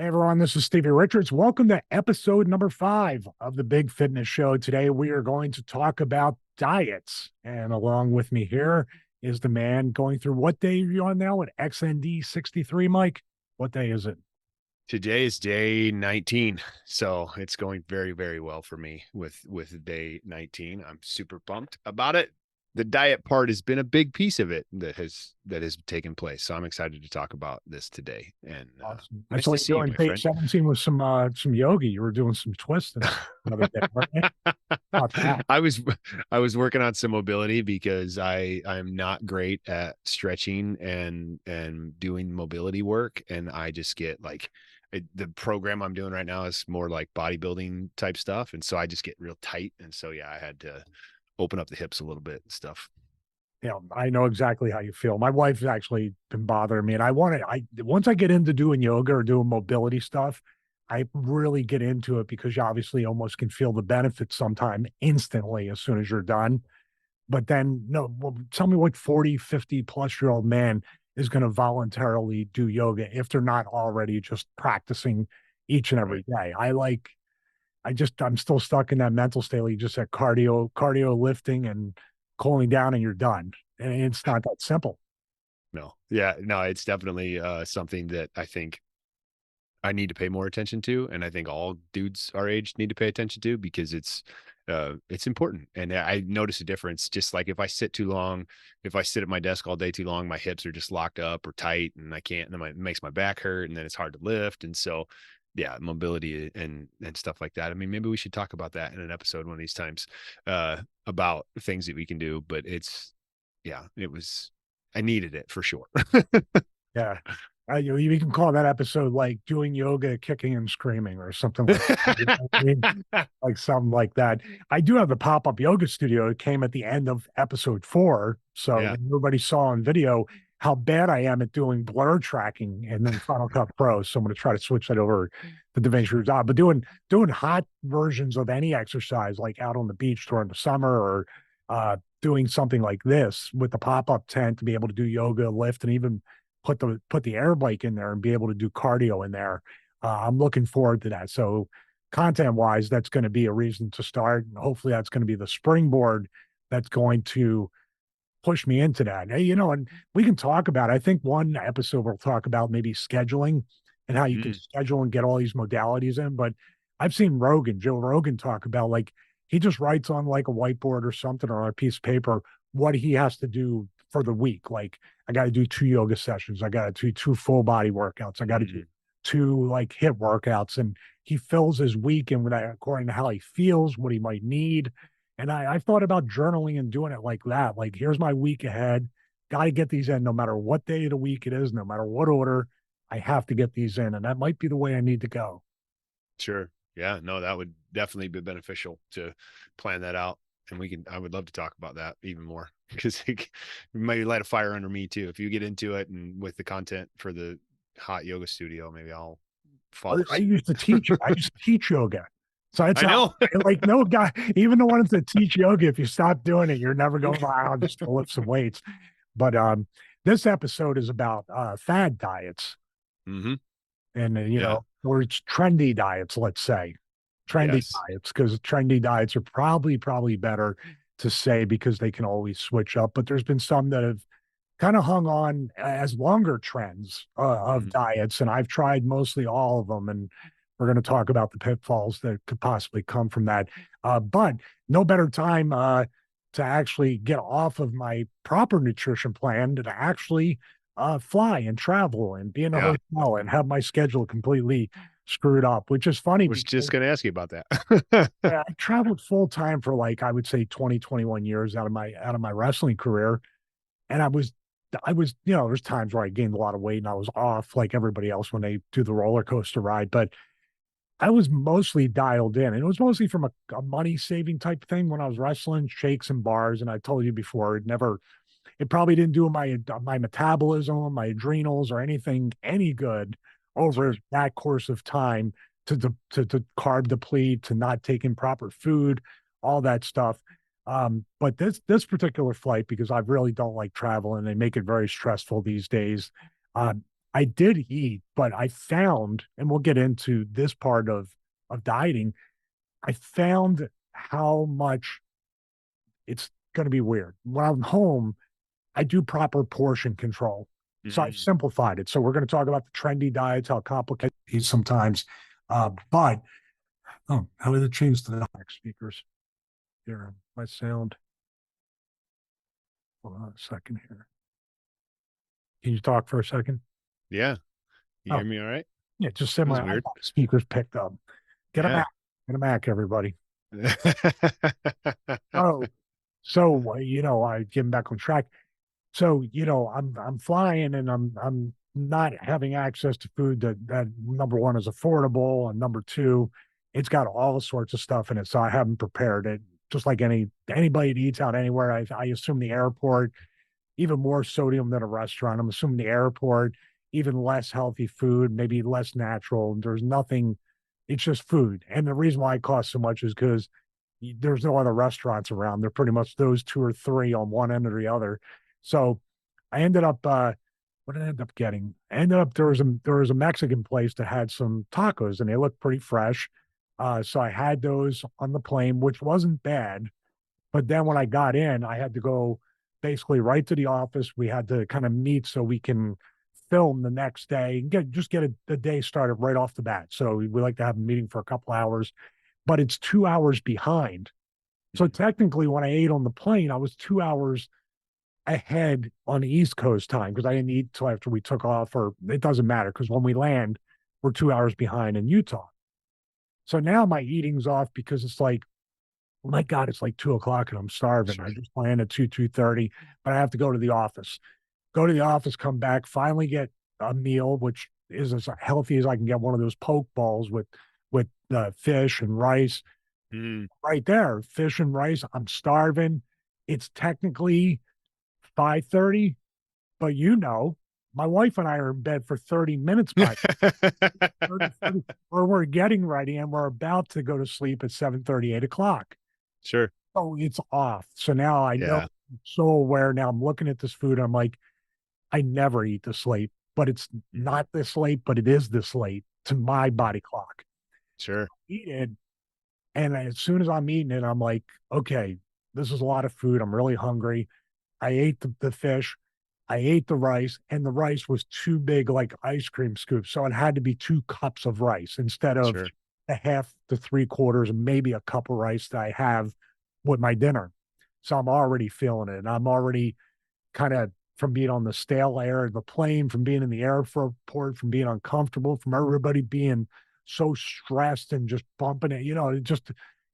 Hey everyone, this is Stevie Richards. Welcome to episode number 5 of the Big Fitness Show. Today we are going to talk about diets. And along with me here is the man going through what day are you on now at XND 63, Mike? What day is it? Today is day 19. So it's going very, very well for me with day 19. I'm super pumped about it. The diet part has been a big piece of it that has taken place. So I'm excited to talk about this today. And Awesome. I nice saw to you see you, doing my day friend. 17 with some yoga. You were doing some twists and another day, weren't you? Not that. I was working on some mobility because I'm not great at stretching and doing mobility work, and I just get like the program I'm doing right now is more like bodybuilding type stuff, and so I just get real tight, and so yeah, I had to open up the hips a little bit and stuff. I know exactly how you feel. My wife's actually been bothering me, and I once I get into doing yoga or doing mobility stuff, I really get into it because you obviously almost can feel the benefits sometime instantly as soon as you're done. But then, no, well, tell me what 40, 50 plus year old man is going to voluntarily do yoga if they're not already just practicing each and every Right. day. I'm still stuck in that mental state. You just said cardio lifting and cooling down and you're done. And it's not that simple. No. Yeah, no, it's definitely something that I think I need to pay more attention to, and I think all dudes our age need to pay attention to because it's important. And I notice a difference. Just like if I sit too long, if I sit at my desk all day too long, my hips are just locked up or tight, and I can't. And then it makes my back hurt, and then it's hard to lift. And so, yeah, mobility and stuff like that. I mean, maybe we should talk about that in an episode one of these times, about things that we can do. But yeah, it was. I needed it for sure. Yeah. You can call that episode like doing yoga, kicking and screaming or something like that. You know what I mean? Like something like that. I do have the pop-up yoga studio. It came at the end of episode 4. So Yeah, everybody saw on video how bad I am at doing blur tracking and then Final Cut Pro. So I'm going to try to switch that over to DaVinci Resolve. But doing hot versions of any exercise, like out on the beach during the summer or doing something like this with the pop-up tent to be able to do yoga, lift, and even put the air bike in there and be able to do cardio in there. I'm looking forward to that. So content wise, that's going to be a reason to start. And hopefully that's going to be the springboard that's going to push me into that. Hey, and we can talk about, I think one episode we'll talk about maybe scheduling and how you can mm, schedule and get all these modalities in. But I've seen Joe Rogan talk about like he just writes on like a whiteboard or something or a piece of paper what he has to do for the week. Like I got to do 2 yoga sessions. I got to do 2 full body workouts. I got to do mm. 2 like hit workouts. And he fills his week in with that according to how he feels, what he might need. And I've thought about journaling and doing it like that. Like, here's my week ahead. Got to get these in no matter what day of the week it is, no matter what order. I have to get these in. And that might be the way I need to go. Sure. Yeah, no, that would definitely be beneficial to plan that out. And I would love to talk about that even more because it might light a fire under me too. If you get into it and with the content for the hot yoga studio, maybe I'll follow I suit. used to teach, I used to teach yoga. So it's I how, know. like, no guy, even the ones that teach yoga, if you stop doing it, you're never going, wow, just to lift some weights. But this episode is about fad diets Hmm. and, Yeah. or it's trendy diets, let's say trendy Yes. diets, because trendy diets are probably better to say because they can always switch up. But there's been some that have kind of hung on as longer trends of Hmm. diets, and I've tried mostly all of them. And we're going to talk about the pitfalls that could possibly come from that. But no better time to actually get off of my proper nutrition plan to actually fly and travel and be in a Yeah. hotel and have my schedule completely screwed up, which is funny Was just because going to ask you about that. I traveled full time for like I would say 20, 21 years out of my wrestling career. And I was, there's times where I gained a lot of weight and I was off like everybody else when they do the roller coaster ride. But I was mostly dialed in. And it was mostly from a money saving type thing when I was wrestling, shakes and bars. And I told you before, it probably didn't do my metabolism, my adrenals, or anything any good over Sure. that course of time to carb deplete, to not taking proper food, all that stuff. But this particular flight, because I really don't like traveling, they make it very stressful these days. I did eat, but I found, and we'll get into this part of dieting, I found how much it's going to be weird. When I'm home, I do proper portion control. So I've Mm. simplified it. So we're going to talk about the trendy diets, how complicated it is sometimes. But oh, how did it change to the next speakers? Here, my sound. Hold on a second here. Can you talk for a second? Yeah. You hear Oh, me all right? yeah, just said That was my weird. speakers picked up. Get a Yeah. Mac. Get a Mac, everybody. Oh, so I getting back on track. So, I'm flying and I'm not having access to food that number one is affordable and number two, it's got all sorts of stuff in it. So I haven't prepared it. Just like anybody that eats out anywhere, I assume the airport, even more sodium than a restaurant. I'm assuming the airport, even less healthy food, maybe less natural. There's nothing, it's just food. And the reason why it costs so much is because there's no other restaurants around. They're pretty much those two or three on one end or the other. So I ended up what did I end up getting? I ended up there was a Mexican place that had some tacos and they looked pretty fresh. So I had those on the plane, which wasn't bad. But then when I got in, I had to go basically right to the office. We had to kind of meet so we can film the next day and get a day started right off the bat. So we like to have a meeting for a couple hours, but it's 2 hours behind. So Mm. technically, when I ate on the plane, I was 2 hours ahead on the East Coast time because I didn't eat till after we took off, or it doesn't matter because when we land, we're 2 hours behind in Utah. So now my eating's off because it's like, oh my God, it's like 2 o'clock and I'm starving. I Sure. just planned at 2:30, but I have to go to the office. Go to the office, come back, finally get a meal, which is as healthy as I can get. One of those poke balls with fish and rice. Mm. Right there, fish and rice. I'm starving. It's technically 5:30, but my wife and I are in bed for 30 minutes by 30, or we're getting ready and we're about to go to sleep at 7:30, 8 o'clock. Sure. Oh, it's off. So now I know, Yeah. I'm so aware now. I'm looking at this food. I'm like, I never eat this late, but it's Mhm. not this late, but it is this late to my body clock. Sure. Eat it. And as soon as I'm eating it, I'm like, okay, this is a lot of food. I'm really hungry. I ate the fish. I ate the rice, and the rice was too big, like ice cream scoops. So it had to be 2 cups of rice instead of Sure. a half to 3/4, and maybe a cup of rice that I have with my dinner. So I'm already feeling it. And I'm already kind of from being on the stale air of the plane, from being in the airport, from being uncomfortable, from everybody being so stressed and just bumping it,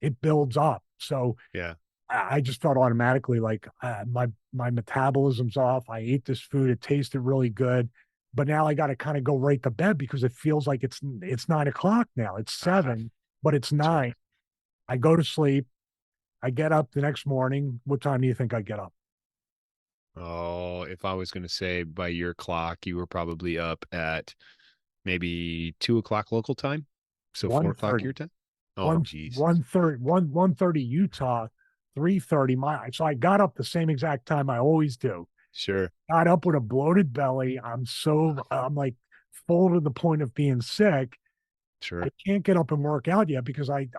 it builds up. So Yeah. I just felt automatically like my metabolism's off. I ate this food; it tasted really good, but now I got to kind of go right to bed because it feels like it's 9 o'clock now. It's Uh-huh. 7, but it's Sure. 9. I go to sleep. I get up the next morning. What time do you think I get up? Oh, if I was going to say by your clock, you were probably up at maybe 2 o'clock local time. So 4 o'clock 1:30. your time. Oh, One Jesus. 1:30, 1:30 Utah, 3:30 my. So I got up the same exact time I always do. Sure. Got up with a bloated belly. I'm like full to the point of being sick. I Sure. can't get up and work out yet because I'm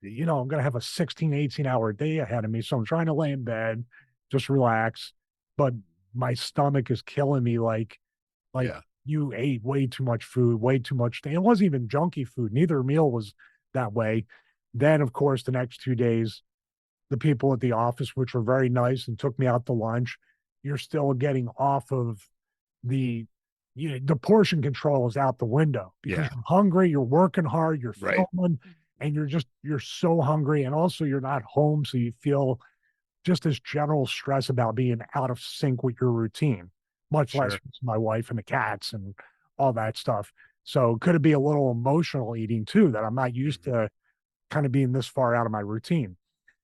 gonna have a 16, 18 hour day ahead of me. So I'm trying to lay in bed, just relax. But my stomach is killing me like Yeah. you ate way too much food, way too much. It wasn't even junky food. Neither meal was that way. Then, of course, the next 2 days, the people at the office, which were very nice and took me out to lunch, you're still getting off of the the portion control is out the window because Yeah. you're hungry, you're working hard, you're Right. filming, and you're so hungry. And also you're not home. So you feel just this general stress about being out of sync with your routine, much less Sure. with my wife and the cats and all that stuff. So could it be a little emotional eating too that I'm not used Mhm. to kind of being this far out of my routine?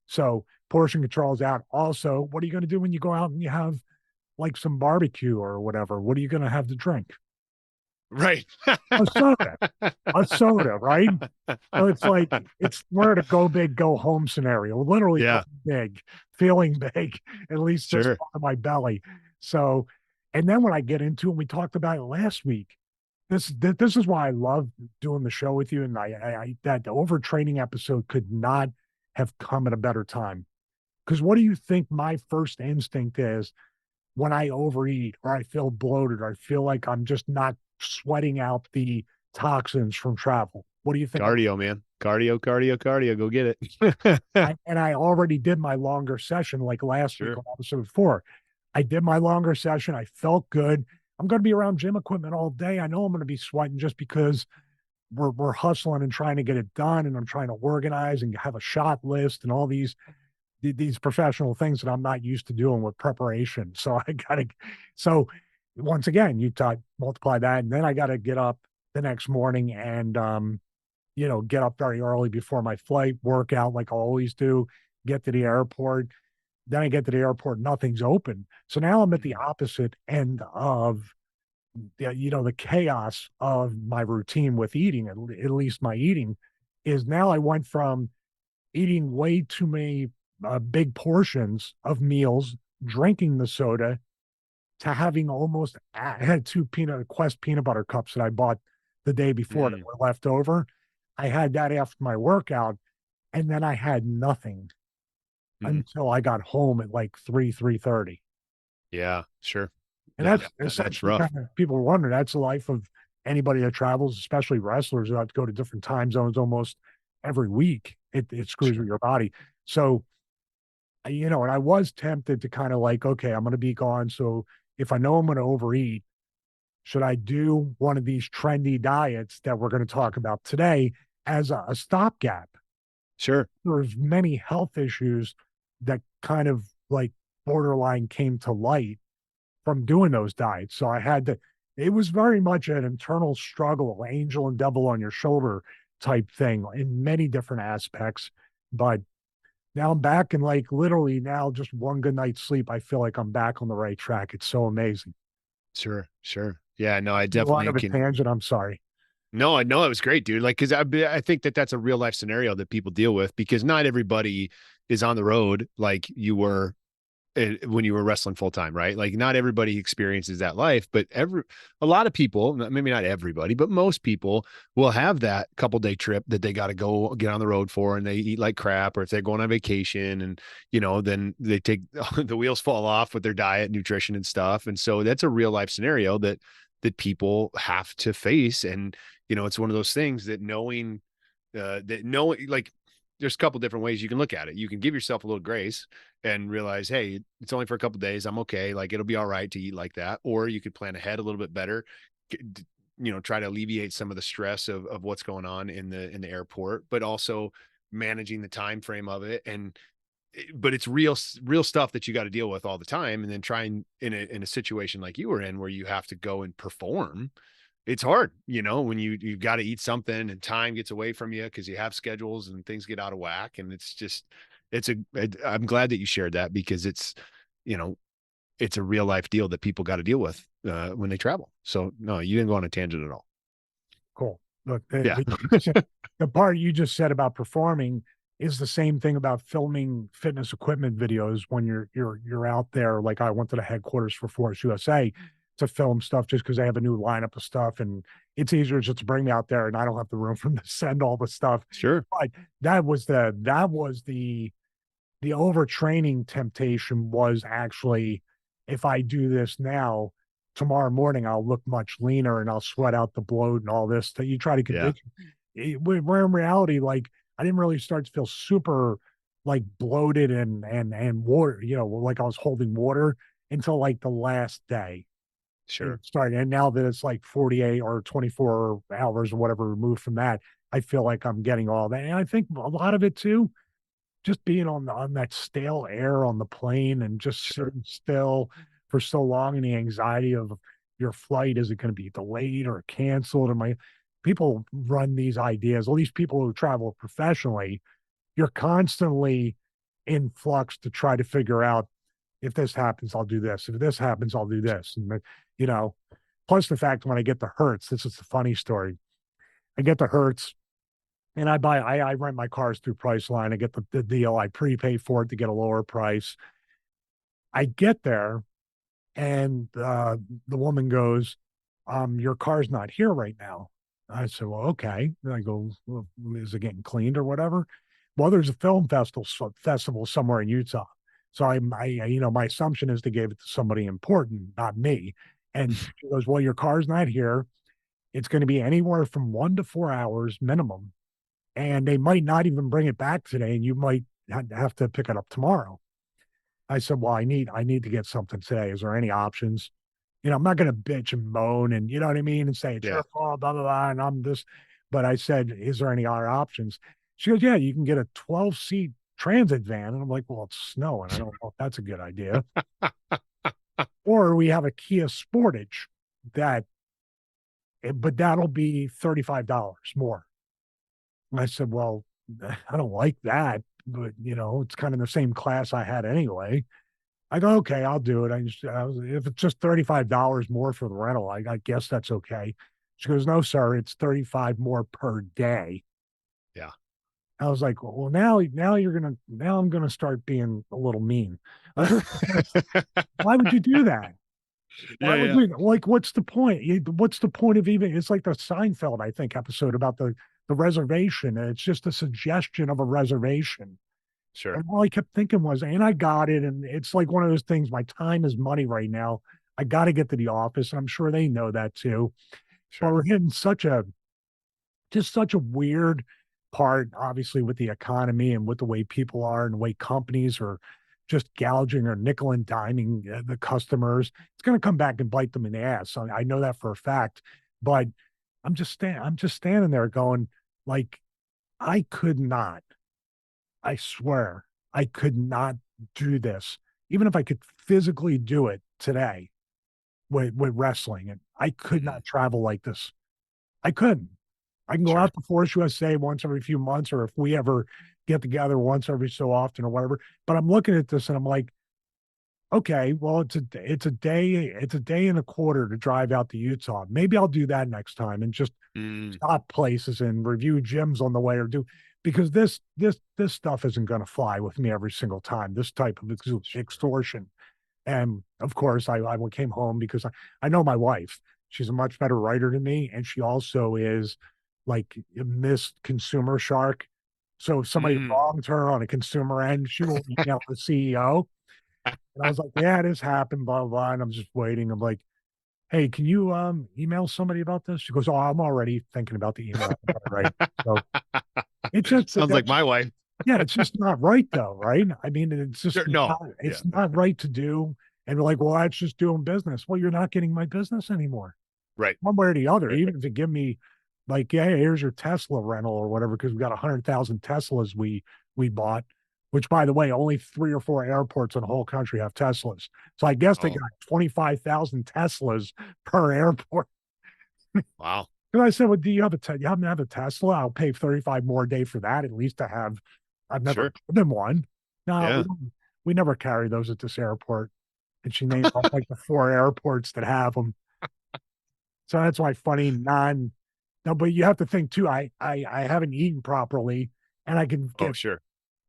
So portion control is out. Also, what are you going to do when you go out and you have like some barbecue or whatever? What are you going to have to drink? Right. A soda, a soda, right? So it's like we're at a go big, go home scenario. Literally go Yeah. big, feeling big, at least this Sure. part of my belly. So, and then when I get into it, we talked about it last week. this is why I love doing the show with you. And that overtraining episode could not have come at a better time. Because what do you think my first instinct is when I overeat or I feel bloated or I feel like I'm just not sweating out the toxins from travel? What do you think? Cardio, man. Cardio, cardio, cardio. Go get it. I already did my longer session like last week Sure. on episode 4. I did my longer session. I felt good. I'm going to be around gym equipment all day. I know I'm going to be sweating just because we're hustling and trying to get it done, and I'm trying to organize and have a shot list and all these professional things that I'm not used to doing with preparation. So I gotta, so once again, multiply that, and then I got to get up the next morning and get up very early before my flight, work out like I always do, get to the airport. Then I get to the airport, nothing's open. So now I'm at the opposite end of the chaos of my routine with eating. At least my eating is now I went from eating way too many big portions of meals, drinking the soda, to having almost I had two Quest peanut butter cups that I bought the day before that were left over. I had that after my workout, and then I had nothing until I got home at like 3:30. Yeah, sure. And Yeah, that's that's essentially rough. kind of people wonder that's the life of anybody that travels, especially wrestlers who have to go to different time zones almost every week. It screws with Sure. your body. So, and I was tempted to kind of like, okay, I'm going to be gone. So if I know I'm going to overeat, should I do one of these trendy diets that we're going to talk about today as a stopgap? Sure. There's many health issues that kind of like borderline came to light from doing those diets. So I had to, it was very much an internal struggle, angel and devil on your shoulder type thing in many different aspects. But now I'm back and like literally now just one good night's sleep, I feel like I'm back on the right track. It's so amazing. Sure. Sure. Yeah, no, I A lot definitely of a can. tangent. I'm sorry. No, I know it was great, dude. Like, because I think that that's a real life scenario that people deal with because not everybody is on the road like you were when you were wrestling full time, right? Like, not everybody experiences that life, but a lot of people, maybe not everybody, but most people will have that couple day trip that they got to go get on the road for, and they eat like crap, or if they're going on vacation, and then they take the wheels fall off with their diet, nutrition, and stuff. And so that's a real life scenario that people have to face, and it's one of those things that knowing like there's a couple different ways you can look at it. You can give yourself a little grace and realize, hey, it's only for a couple days. I'm okay. Like, it'll be all right to eat like that. Or you could plan ahead a little bit better, try to alleviate some of the stress of what's going on in the airport, but also managing the time frame of it. But it's real stuff that you got to deal with all the time. And then trying in a situation like you were in where you have to go and perform, it's hard, when you got to eat something and time gets away from you because you have schedules and things get out of whack. And it's just, I'm glad that you shared that because you know, it's a real life deal that people got to deal with when they travel. So no, you didn't go on a tangent at all. Cool. Look, Yeah. the part you just said about performing is the same thing about filming fitness equipment videos when you're out there. Like I went to the headquarters for Force USA to film stuff just because they have a new lineup of stuff, and it's easier just to bring me out there, and I don't have the room for them to send all the stuff. Sure. But that was the overtraining temptation was actually, if I do this now, tomorrow morning I'll look much leaner and I'll sweat out the bloat and all this. That you try to Yeah. convince where in reality, like I didn't really start to feel super like bloated and water, like I was holding water until like the last day. Sure. It started, and now that it's like 48 or 24 hours or whatever removed from that, I feel like I'm getting all that. And I think a lot of it too just being on that stale air on the plane and just Sure. sitting still for so long and the anxiety of your flight, is it going to be delayed or canceled? Or my people run these ideas, at least people who travel professionally, you're constantly in flux to try to figure out if this happens, I'll do this. If this happens, I'll do this. And you know, plus the fact when I get the Hertz, this is the funny story. I get the Hertz and I rent my cars through Priceline. I get the deal. I prepay for it to get a lower price. I get there and the woman goes, your car's not here right now. I said, well, okay. And I go, well, is it getting cleaned or whatever? Well, there's a film festival somewhere in Utah. So my assumption is they gave it to somebody important, not me. And she goes, well, your car's not here. It's going to be anywhere from 1 to 4 hours minimum. And they might not even bring it back today. And you might have to pick it up tomorrow. I said, well, I need to get something today. Is there any options? I'm not going to bitch and moan and you know what I mean and say it's Yeah. your fault, blah blah blah, and I'm this. But I said, is there any other options? She goes, yeah, you can get a 12-seat transit van, and I'm like, well, it's snowing. I don't know if that's a good idea. Or we have a Kia Sportage that, but that'll be $35 more. And I said, well, I don't like that, but it's kind of the same class I had anyway. I go, okay, I'll do it. If it's just $35 more for the rental, I guess that's okay. She goes, no, sir, it's 35 more per day. Yeah. I was like, well, now I'm gonna start being a little mean. Why would you do that? Why Yeah. would Yeah. you like? What's the point? What's the point of even? It's like the Seinfeld, I think, episode about the reservation. It's just a suggestion of a reservation. Sure. And all I kept thinking was, and I got it. And it's like one of those things, my time is money right now. I got to get to the office. And I'm sure they know that too. But Sure. we're hitting just such a weird part, obviously, with the economy and with the way people are and the way companies are just gouging or nickel and diming the customers. It's going to come back and bite them in the ass. So I know that for a fact. But I'm just standing there going, like, I could not. I swear, I could not do this, even if I could physically do it today with wrestling. And I could Mhm. not travel like this. I couldn't. I can go Sure. out to Force USA once every few months, or if we ever get together once every so often or whatever. But I'm looking at this and I'm like, okay, well, it's a day and a quarter to drive out to Utah. Maybe I'll do that next time and just Mm, stop places and review gyms on the way or do because this stuff isn't going to fly with me every single time. This type of sure. extortion. And of course, I came home because I know my wife. She's a much better writer than me, and she also is like a missed consumer shark. So if somebody Mm. wronged her on a consumer end, she will email the CEO. And I was like, yeah, this happened, blah, blah, blah. And I'm just waiting. I'm like, hey, can you email somebody about this? She goes, oh, I'm already thinking about the email. Right. So it's just Sounds like that's my wife. yeah, it's just not right though, right? I mean, it's just Sure. No. not, Yeah. it's not right to do. And we're like, well, that's just doing business. Well, you're not getting my business anymore, Right. one way or the other. Right. Even if you give me like, yeah, here's your Tesla rental or whatever, because we got 100,000 Teslas we bought. Which, by the way, only 3 or 4 airports in the whole country have Teslas. So I guess they Oh, got 25,000 Teslas per airport. wow. And I said, well, do you you happen to have a Tesla? I'll pay 35 more a day for that, at least to have. I've never Sure. driven one. No, Yeah. we never carry those at this airport. And she named off like the 4 airports that have them. So that's why funny no, but you have to think too, I haven't eaten properly and I can Oh, get sure.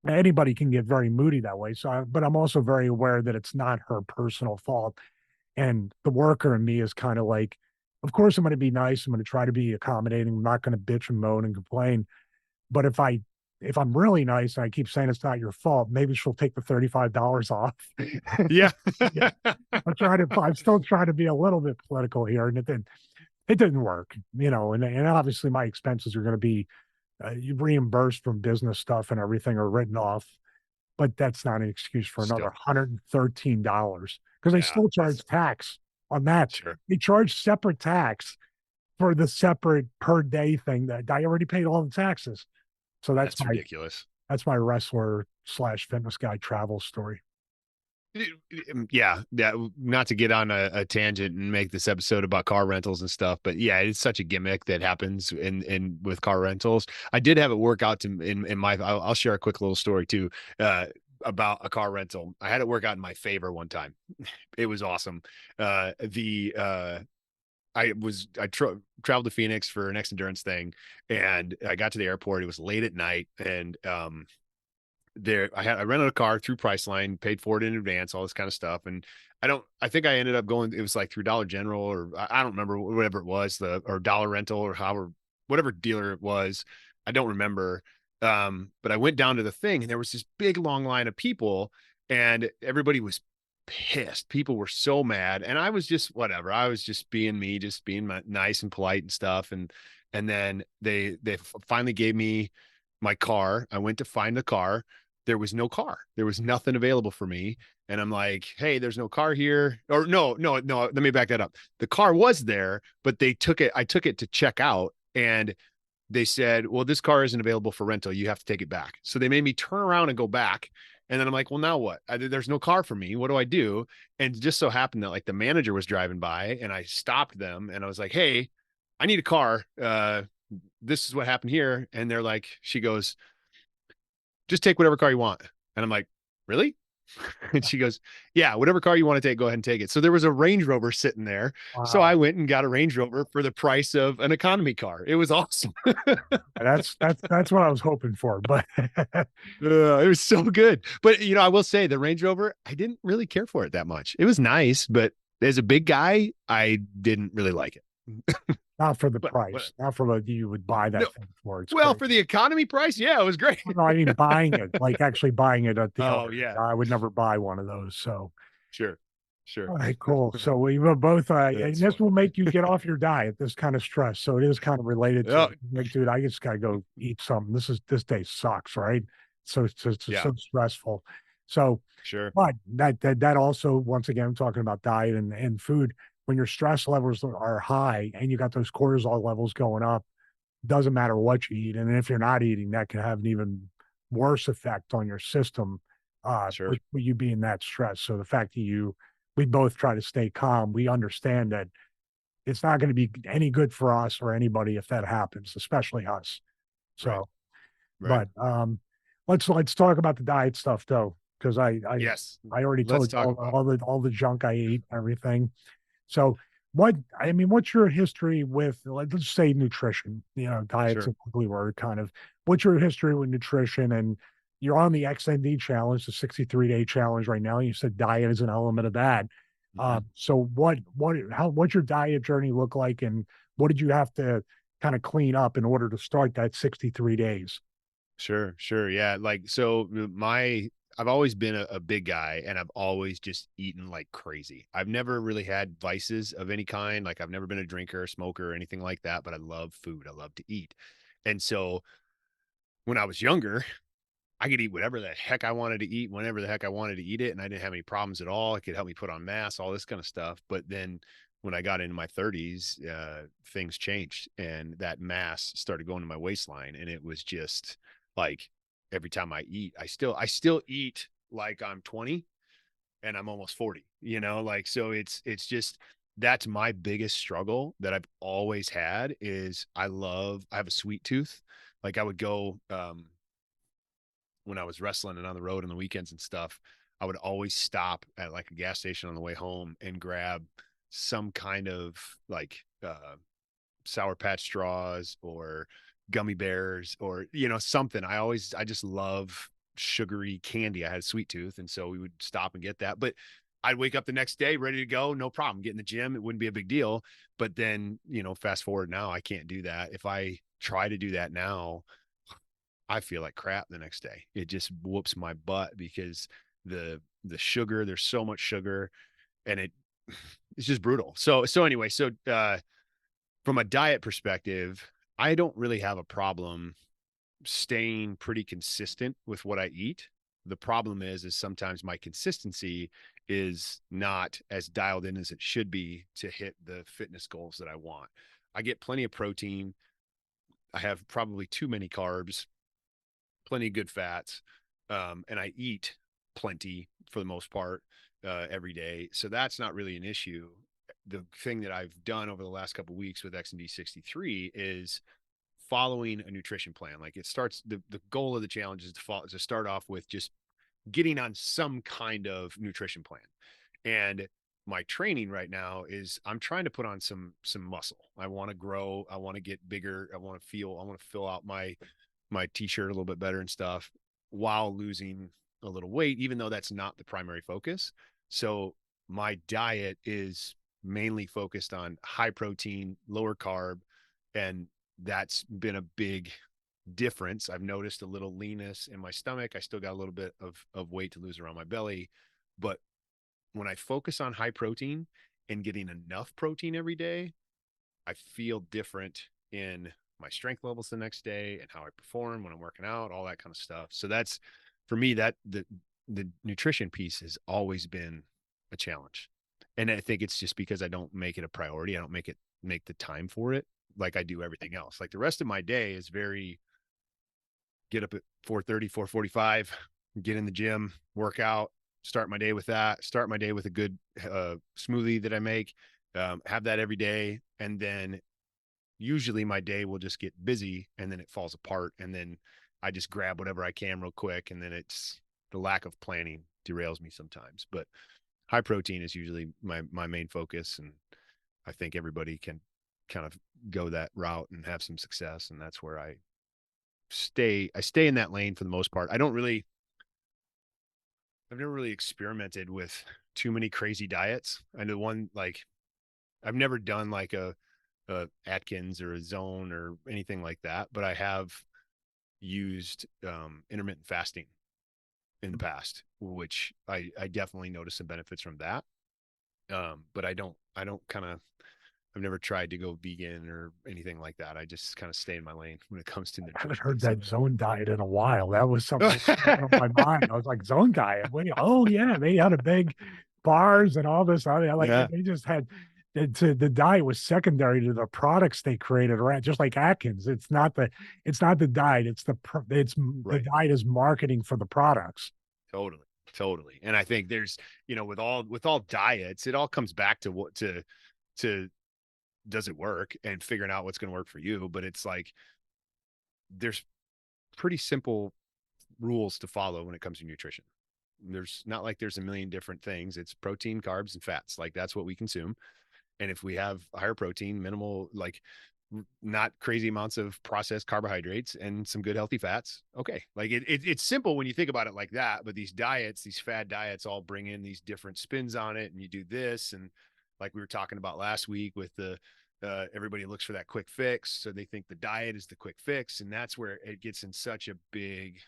anybody can get very moody that way. But I'm also very aware that it's not her personal fault. And the worker in me is kind of like, of course, I'm going to be nice. I'm going to try to be accommodating. I'm not going to bitch and moan and complain. But if I'm really nice and I keep saying it's not your fault, maybe she'll take the $35 off. Yeah. Yeah, I'm still trying to be a little bit political here, and it didn't work, and obviously my expenses are going to be reimbursed from business stuff and everything are written off, but that's not an excuse for another Still. $113 because they Yeah. still That's charge tax on that. sure. They charge separate tax for the separate per day thing that I already paid all the taxes. So That's ridiculous. that's my wrestler slash fitness guy travel story. Yeah, yeah. Not to get on a tangent and make this episode about car rentals and stuff, but yeah, it's such a gimmick that happens in with car rentals. I did have it work out to in my. I'll share a quick little story too. About a car rental. I had it work out in my favor one time. It was awesome. I traveled to Phoenix for an X endurance thing, and I got to the airport. It was late at night, and I rented a car through Priceline, paid for it in advance, all this kind of stuff, and I think I ended up going, it was like through Dollar General, or I don't remember, whatever it was, or Dollar Rental, or however, whatever dealer it was. I don't remember. But I went down to the thing, and there was this big long line of people, and everybody was pissed. People were so mad. And I was just whatever. I was just being me, just being nice and polite and stuff. And then they finally gave me my car. I went to find the car. There was no car. There was nothing available for me. And I'm like, hey, there's no car here. Or no. Let me back that up. The car was there, but they took it. I took it to check out, and they said, well, this car isn't available for rental. You have to take it back. So they made me turn around and go back. And then I'm like, well, now what? There's no car for me. What do I do? And it just so happened that like the manager was driving by, and I stopped them, and I was like, hey, I need a car. This is what happened here. And they're like, she goes, just take whatever car you want. And I'm like, really? And she goes, yeah, whatever car you want to take, go ahead and take it. So there was a Range Rover sitting there. So Wow. I went and got a Range Rover for the price of an economy car. It was awesome. That's what I was hoping for, but It was so good. But I will say the Range Rover, I didn't really care for it that much. It was nice, but as a big guy, I didn't really like it. not for the But price, not for what you would buy no, that thing for. It's well, crazy. for the economy price, yeah, it was great. No, I mean buying it, like actually buying it at the Oh owner. yeah, I would never buy one of those. So, sure, sure. all right, cool. So we were both, and That's this funny. will make you get off your diet, this kind of stress. So it is kind of related to Oh, like, dude, I just gotta go eat something. This day sucks, right? So it's yeah, so stressful. So, sure. but that also, once again, I'm talking about diet and food. When your stress levels are high and you got those cortisol levels going up, doesn't matter what you eat. And if you're not eating, that can have an even worse effect on your system, Sure. with you being that stressed. So the fact that we both try to stay calm, we understand that it's not going to be any good for us or anybody if that happens, especially us. Right. So, Right. but let's talk about the diet stuff though, because Yes. I already Let's told you talk about it. all the junk I eat, everything. So I mean, what's your history with, let's say, nutrition? You know, diet's Sure. a ugly word, kind of. What's your history with nutrition? And you're on the XND challenge, the 63-day challenge right now. You said diet is an element of that. Mhm. So what's your diet journey look like, and what did you have to kind of clean up in order to start that 63 days? Sure, sure. Yeah. Like, so I've always been a big guy, and I've always just eaten like crazy. I've never really had vices of any kind. Like, I've never been a drinker, smoker, or anything like that, but I love food. I love to eat. And so when I was younger, I could eat whatever the heck I wanted to eat, whenever the heck I wanted to eat it. And I didn't have any problems at all. It could help me put on mass, all this kind of stuff. But then when I got into my 30s, things changed, and that mass started going to my waistline. And it was just like every time I eat, I still eat like I'm 20 and I'm almost 40, like, so it's just, that's my biggest struggle that I've always had is I have a sweet tooth. Like I would go, when I was wrestling and on the road on the weekends and stuff, I would always stop at like a gas station on the way home and grab some kind of like Sour Patch straws or gummy bears or something. I just love sugary candy. I had a sweet tooth, and so we would stop and get that. But I'd wake up the next day ready to go, no problem. Get in the gym, it wouldn't be a big deal. But then, fast forward now, I can't do that. If I try to do that now, I feel like crap the next day. It just whoops my butt because the sugar, there's so much sugar, and it's just brutal. So anyway, from a diet perspective, I don't really have a problem staying pretty consistent with what I eat. The problem is sometimes my consistency is not as dialed in as it should be to hit the fitness goals that I want. I get plenty of protein. I have probably too many carbs, plenty of good fats, and I eat plenty for the most part every day. So that's not really an issue. The thing that I've done over the last couple of weeks with XND 63 is following a nutrition plan. Like it starts, the goal of the challenge is to start off with just getting on some kind of nutrition plan. And my training right now is I'm trying to put on some muscle. I want to grow, I want to get bigger, I want to fill out my t-shirt a little bit better and stuff while losing a little weight, even though that's not the primary focus. So my diet is mainly focused on high protein, lower carb, and that's been a big difference. I've noticed a little leanness in my stomach. I still got a little bit of weight to lose around my belly, but when I focus on high protein and getting enough protein every day, I feel different in my strength levels the next day and how I perform when I'm working out, all that kind of stuff. So that's for me, that the nutrition piece has always been a challenge. And I think it's just because I don't make it a priority. I don't make the time for it like I do everything else. Like the rest of my day is very get up at 4:30, 4:45, get in the gym, work out, start my day with that, start my day with a good smoothie that I make, have that every day. And then usually my day will just get busy and then it falls apart. And then I just grab whatever I can real quick. And then it's the lack of planning derails me sometimes. But high protein is usually my main focus. And I think everybody can kind of go that route and have some success. And that's where I stay in that lane for the most part. I've never really experimented with too many crazy diets. I know one, like I've never done like a Atkins or a Zone or anything like that, but I have used intermittent fasting in the past, which I definitely noticed some benefits from that. But I don't kind of, I've never tried to go vegan or anything like that. I just kind of stay in my lane when it comes to I haven't nutrition. heard So. that zone diet in a while. That was something on my mind. I was like, zone diet. Wait, oh yeah, they had a big bars and all this. I mean, like Yeah. they just had the diet was secondary to the products they created around, just like Atkins. It's not the diet. It's the Right. diet is marketing for the products. Totally. Totally. And I think there's, with all diets, it all comes back to to does it work and figuring out what's going to work for you. But it's like there's pretty simple rules to follow when it comes to nutrition. There's not like there's a million different things. It's protein, carbs, and fats. Like that's what we consume. And if we have higher protein, minimal, like not crazy amounts of processed carbohydrates and some good healthy fats, okay. Like it's simple when you think about it like that. But these diets, these fad diets, all bring in these different spins on it, and you do this, and like we were talking about last week with the everybody looks for that quick fix, so they think the diet is the quick fix, and that's where it gets in such a big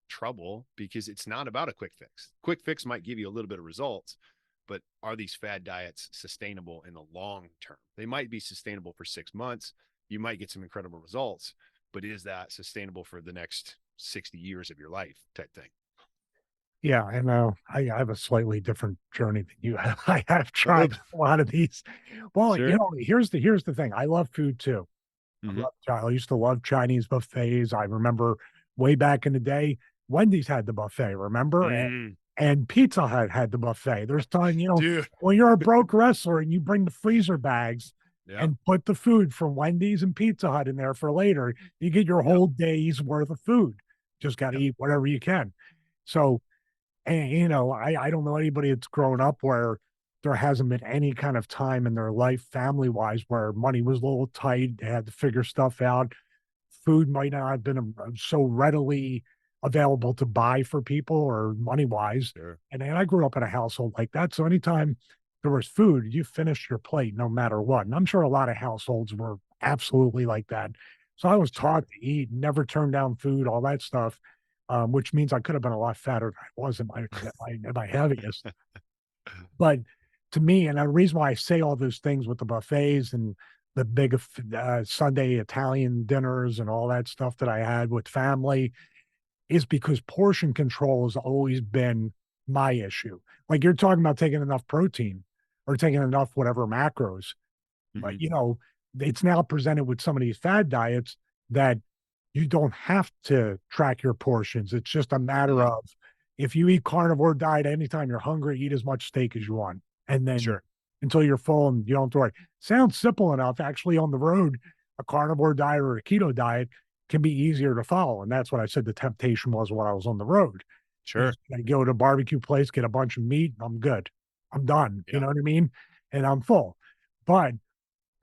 trouble because it's not about a quick fix. Quick fix might give you a little bit of results, but are these fad diets sustainable in the long term? They might be sustainable for 6 months. You might get some incredible results, but is that sustainable for the next 60 years of your life type thing? Yeah, and I have a slightly different journey than you have. I have Uh, tried a lot of these. Well, Sure. here's the thing. I love food too. Mm-hmm. I used to love Chinese buffets. I remember way back in the day, Wendy's had the buffet, remember? Mm, And Pizza Hut had the buffet. There's time, dude. when you're a broke wrestler and you bring the freezer bags Yep. and put the food from Wendy's and Pizza Hut in there for later, you get your Yep. whole day's worth of food. Just got to Yep. eat whatever you can. So, and I don't know anybody that's grown up where there hasn't been any kind of time in their life, family wise, where money was a little tight. They had to figure stuff out. Food might not have been so readily available to buy for people or money wise. Sure. And I grew up in a household like that. So anytime there was food, you finished your plate no matter what. And I'm sure a lot of households were absolutely like that. So I was Sure. taught to eat, never turn down food, all that stuff, which means I could have been a lot fatter than I was at my heaviest. But to me, and the reason why I say all those things with the buffets and the big Sunday Italian dinners and all that stuff that I had with family is because portion control has always been my issue. Like you're talking about taking enough protein or taking enough whatever macros, but Mm-hmm. it's now presented with some of these fad diets that you don't have to track your portions. It's just a matter Mm-hmm. of if you eat carnivore diet anytime you're hungry, eat as much steak as you want. And then Sure. until you're full and you don't have to worry. Sounds simple enough. Actually, on the road, a carnivore diet or a keto diet can be easier to follow. And that's what I said the temptation was when I was on the road. Sure. Is I go to a barbecue place, get a bunch of meat, I'm good. I'm done. You Yeah. know what I mean? And I'm full. But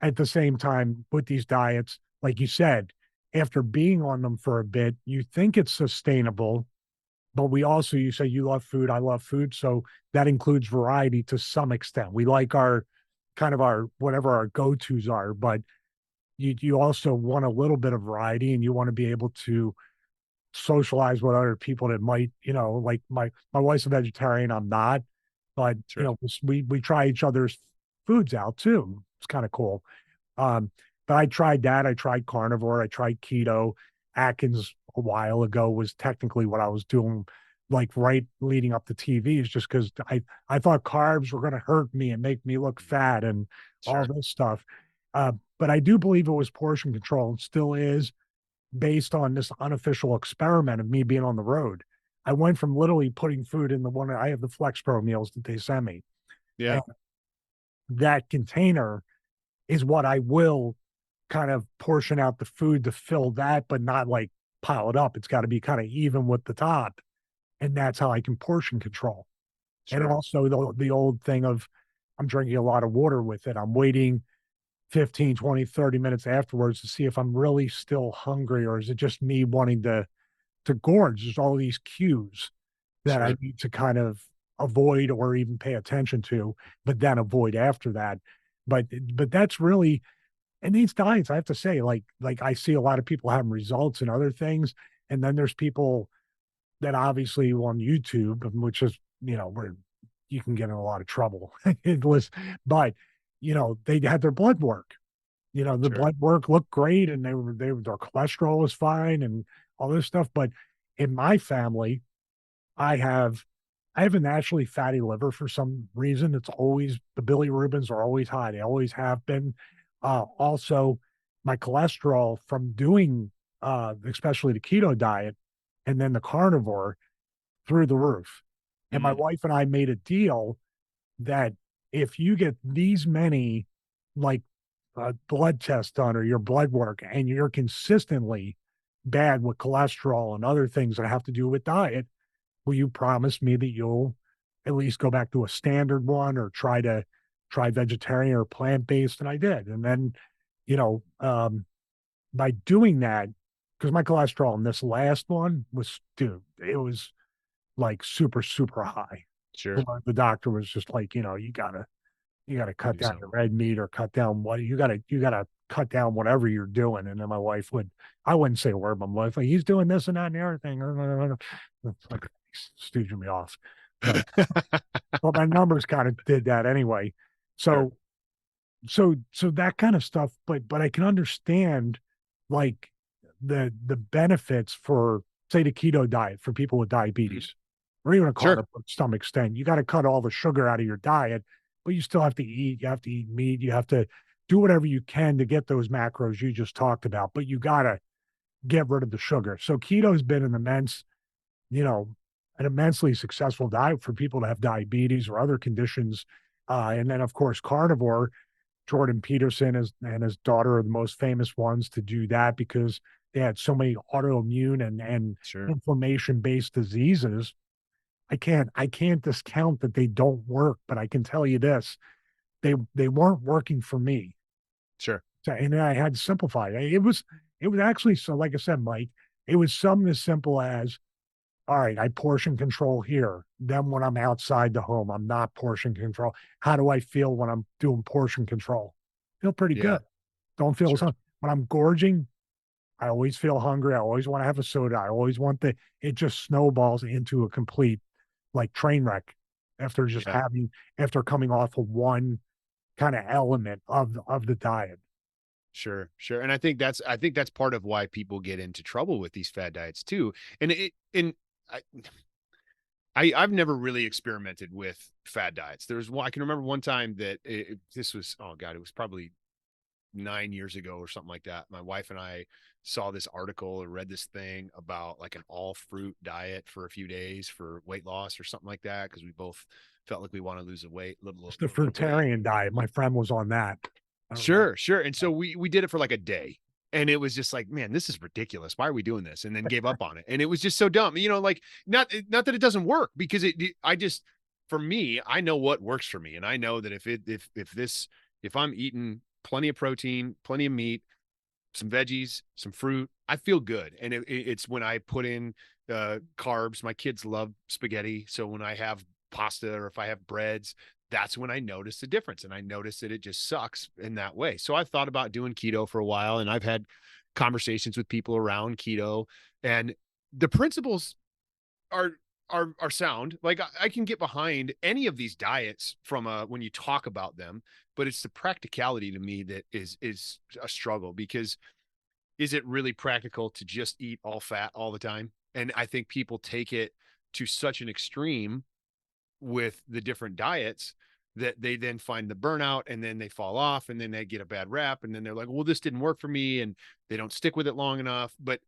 at the same time, with these diets, like you said, after being on them for a bit, you think it's sustainable but we also, you say you love food, I love food, so that includes variety to some extent. We like our kind of our whatever our go-tos are, but you also want a little bit of variety, and you want to be able to socialize with other people that might, like my wife's a vegetarian, I'm not, but Sure. we try each other's foods out too. It's kind of cool. Um, but I tried that. I tried carnivore. I tried keto. Atkins a while ago was technically what I was doing, like right leading up to TV, is just because I thought carbs were going to hurt me and make me look fat and all Sure. this stuff. But I do believe it was portion control and still is, based on this unofficial experiment of me being on the road. I went from literally putting food in the one, I have the Flex Pro meals that they send me. Yeah. And that container is what I will kind of portion out the food to fill that, but not like pile it up. It's got to be kind of even with the top. And that's how I can portion control. And Sure. also the old thing of I'm drinking a lot of water with it. I'm waiting 15, 20, 30 minutes afterwards to see if I'm really still hungry, or is it just me wanting to gorge. There's all these cues that I Sure. need to kind of avoid or even pay attention to, but then avoid after that. But that's really, and these diets, I have to say, like I see a lot of people having results in other things, and then there's people that obviously on YouTube, which is where you can get in a lot of trouble. But they had their blood work. The Sure. blood work looked great, and their cholesterol was fine, and all this stuff. But in my family, I have I have a naturally fatty liver for some reason. It's always the bilirubins are always high. They always have been. Also, my cholesterol from doing especially the keto diet and then the carnivore through the roof. And my Mm, wife and I made a deal that if you get these many like blood tests done or your blood work and you're consistently bad with cholesterol and other things that have to do with diet, will you promise me that you'll at least go back to a standard one or try vegetarian or plant-based? And I did. And then, you know, um, by doing that, because my cholesterol in this last one was, dude, it was like super, super high. sure. The doctor was just like, you gotta cut Do down your something. red meat or cut down what you gotta cut down whatever you're doing. And then my wife I wouldn't say a word, but my wife, like, he's doing this and that and everything. It's like he's stooging me off. But my numbers kind of did that anyway. Sure. So so that kind of stuff, but I can understand like the benefits for say the keto diet for people with Mhm. diabetes or even a Sure. carnivore to some extent. You got to cut all the sugar out of your diet, but you still have to eat. You have to eat meat. You have to do whatever you can to get those macros you just talked about, but you got to get rid of the sugar. So keto's been you know, an immensely successful diet for people that have diabetes or other conditions. And then of course carnivore, Jordan Peterson and his daughter are the most famous ones to do that because they had so many autoimmune and Sure. inflammation based diseases. I can't discount that they don't work, but I can tell you this: they weren't working for me. Sure. So, and I had to simplify it. It was actually so like I said, Mike, it was something as simple as all right, I portion control here. Then when I'm outside the home, I'm not portion control. How do I feel when I'm doing portion control? Feel pretty Yeah. good. Don't feel Sure. something. When I'm gorging, I always feel hungry. I always want to have a soda. I always want it just snowballs into a complete like train wreck after just Yeah. after coming off of one kind of element of the diet. Sure, sure. And I think that's part of why people get into trouble with these fad diets too. And I, I've never really experimented with fad diets. There was one I can remember one time that this was, oh God, it was probably 9 years ago or something like that. My wife and I saw this article or read this thing about like an all fruit diet for a few days for weight loss or something like that because we both felt like we want to lose a weight, It's the a little weight. fruitarian diet. My friend was on that. I don't know. Sure, sure. And so we did it for like a day. And it was just like, man, this is ridiculous. Why are we doing this? And then gave up on it. And it was just so dumb. Like not that it doesn't work because I just for me, I know what works for me. And I know that if I'm eating plenty of protein, plenty of meat, some veggies, some fruit, I feel good. And it's when I put in carbs. My kids love spaghetti. So when I have pasta or if I have breads, that's when I notice the difference. And I notice that it just sucks in that way. So I've thought about doing keto for a while, and I've had conversations with people around keto, and the principles are are sound. Like I can get behind any of these diets from when you talk about them, but it's the practicality to me that is a struggle, because is it really practical to just eat all fat all the time? And I think people take it to such an extreme with the different diets that they then find the burnout, and then they fall off, and then they get a bad rap, and then they're like, well, this didn't work for me, and they don't stick with it long enough. But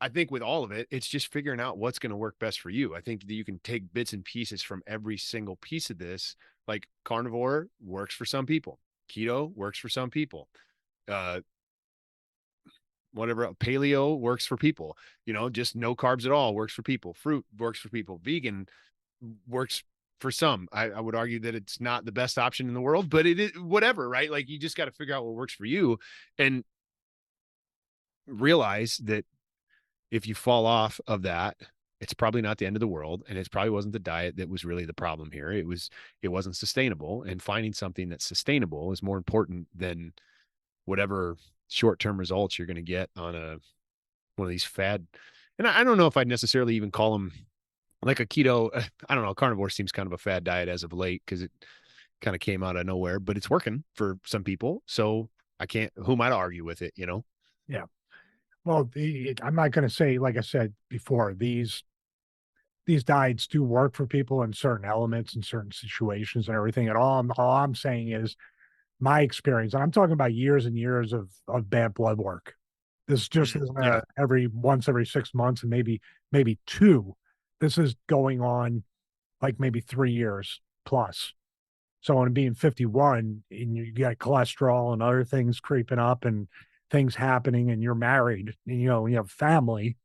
I think with all of it, it's just figuring out what's going to work best for you. I think that you can take bits and pieces from every single piece of this. Like carnivore works for some people, keto works for some people, uh, whatever paleo works for people, just no carbs at all works for people, fruit works for people, vegan works for some. I would argue that it's not the best option in the world, but it is whatever, right? Like you just got to figure out what works for you, and realize that if you fall off of that, it's probably not the end of the world, and it probably wasn't the diet that was really the problem here. It wasn't sustainable, and finding something that's sustainable is more important than whatever short-term results you're going to get on one of these fad. And I don't know if I'd necessarily even call them like a keto. I don't know. Carnivore seems kind of a fad diet as of late, because it kind of came out of nowhere, but it's working for some people. So who am I to argue with it, Yeah. Well, I'm not going to say, like I said before, these diets do work for people in certain elements and certain situations and everything. And all I'm saying is my experience, and I'm talking about years and years of bad blood work. This just isn't Yeah. every 6 months, and maybe two. This is going on like maybe 3 years plus. So on being 51, and you got cholesterol and other things creeping up and things happening, and you're married, and you have family,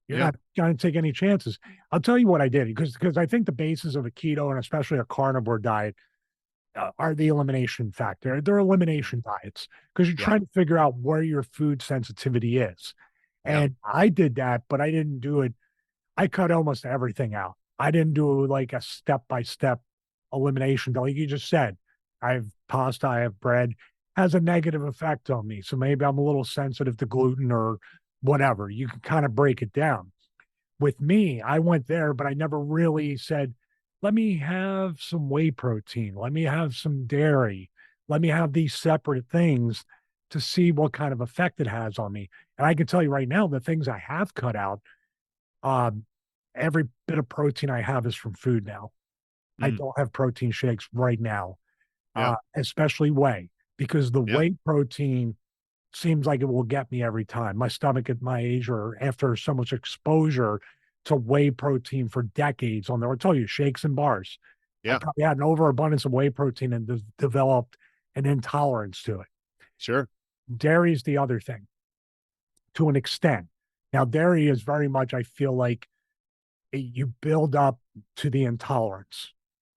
you're Yeah. not going to take any chances. I'll tell you what I did, because I think the basis of a keto and especially a carnivore diet are the elimination factor. They're elimination diets, because you're Yeah. trying to figure out where your food sensitivity is. Yeah. And I did that, but I didn't do it. I cut almost everything out. I didn't do like a step by step elimination. Like you just said, I have pasta, I have bread, has a negative effect on me. So maybe I'm a little sensitive to gluten or whatever. You can kind of break it down. With me, I went there, but I never really said, let me have some whey protein, let me have some dairy, let me have these separate things to see what kind of effect it has on me. And I can tell you right now, the things I have cut out, um, every bit of protein I have is from food now. I Mm. don't have protein shakes right now, Yeah. especially whey, because the Yeah. whey protein seems like it will get me every time. My stomach at my age, or after so much exposure to whey protein for decades on there, I'll tell you, shakes and bars. I Yeah. probably had an overabundance of whey protein and developed an intolerance to it. Sure. Dairy is the other thing to an extent. Now, dairy is very much, I feel like you build up to the intolerance.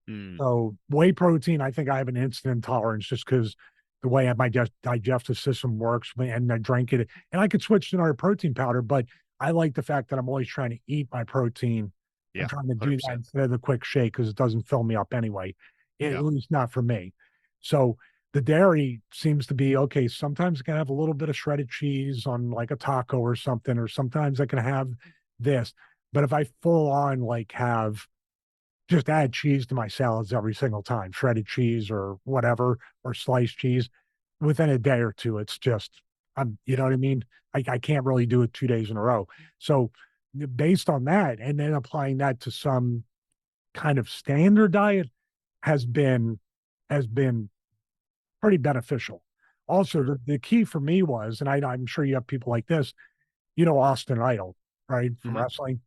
Mm. So whey protein, I think I have an instant intolerance just because the way my digestive system works, and I drank it, and I could switch to another protein powder, but I like the fact that I'm always trying to eat my protein. I'm Yeah. trying to do that 100%. instead of the quick shake, because it doesn't fill me up anyway, at Yeah. least not for me. So the dairy seems to be okay. Sometimes I can have a little bit of shredded cheese on like a taco or something, or sometimes I can have this. But if I full on like have just add cheese to my salads every single time, shredded cheese or whatever, or sliced cheese, within a day or two, it's just, you know what I mean? I can't really do it 2 days in a row. So based on that, and then applying that to some kind of standard diet has been, has been pretty beneficial. Also, Sure. the key for me was, and I'm sure you have people like this, Austin Idol, right? From Hmm. wrestling.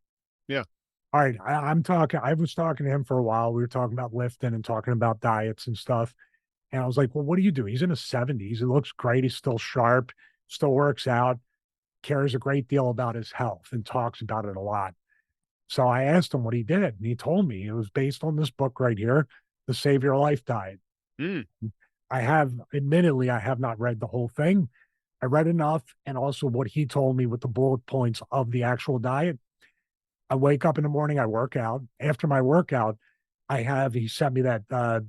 Yeah. All right, I was talking to him for a while. We were talking about lifting and talking about diets and stuff. And I was like, well, what do you do? He's in his 70s. He looks great. He's still sharp, still works out, cares a great deal about his health and talks about it a lot. So I asked him what he did, and he told me it was based on this book right here, The Save Your Life Diet. Mm. Admittedly, I have not read the whole thing, I read enough, and also what he told me with the bullet points of the actual diet. I wake up in the morning, I work out. After my workout, he sent me that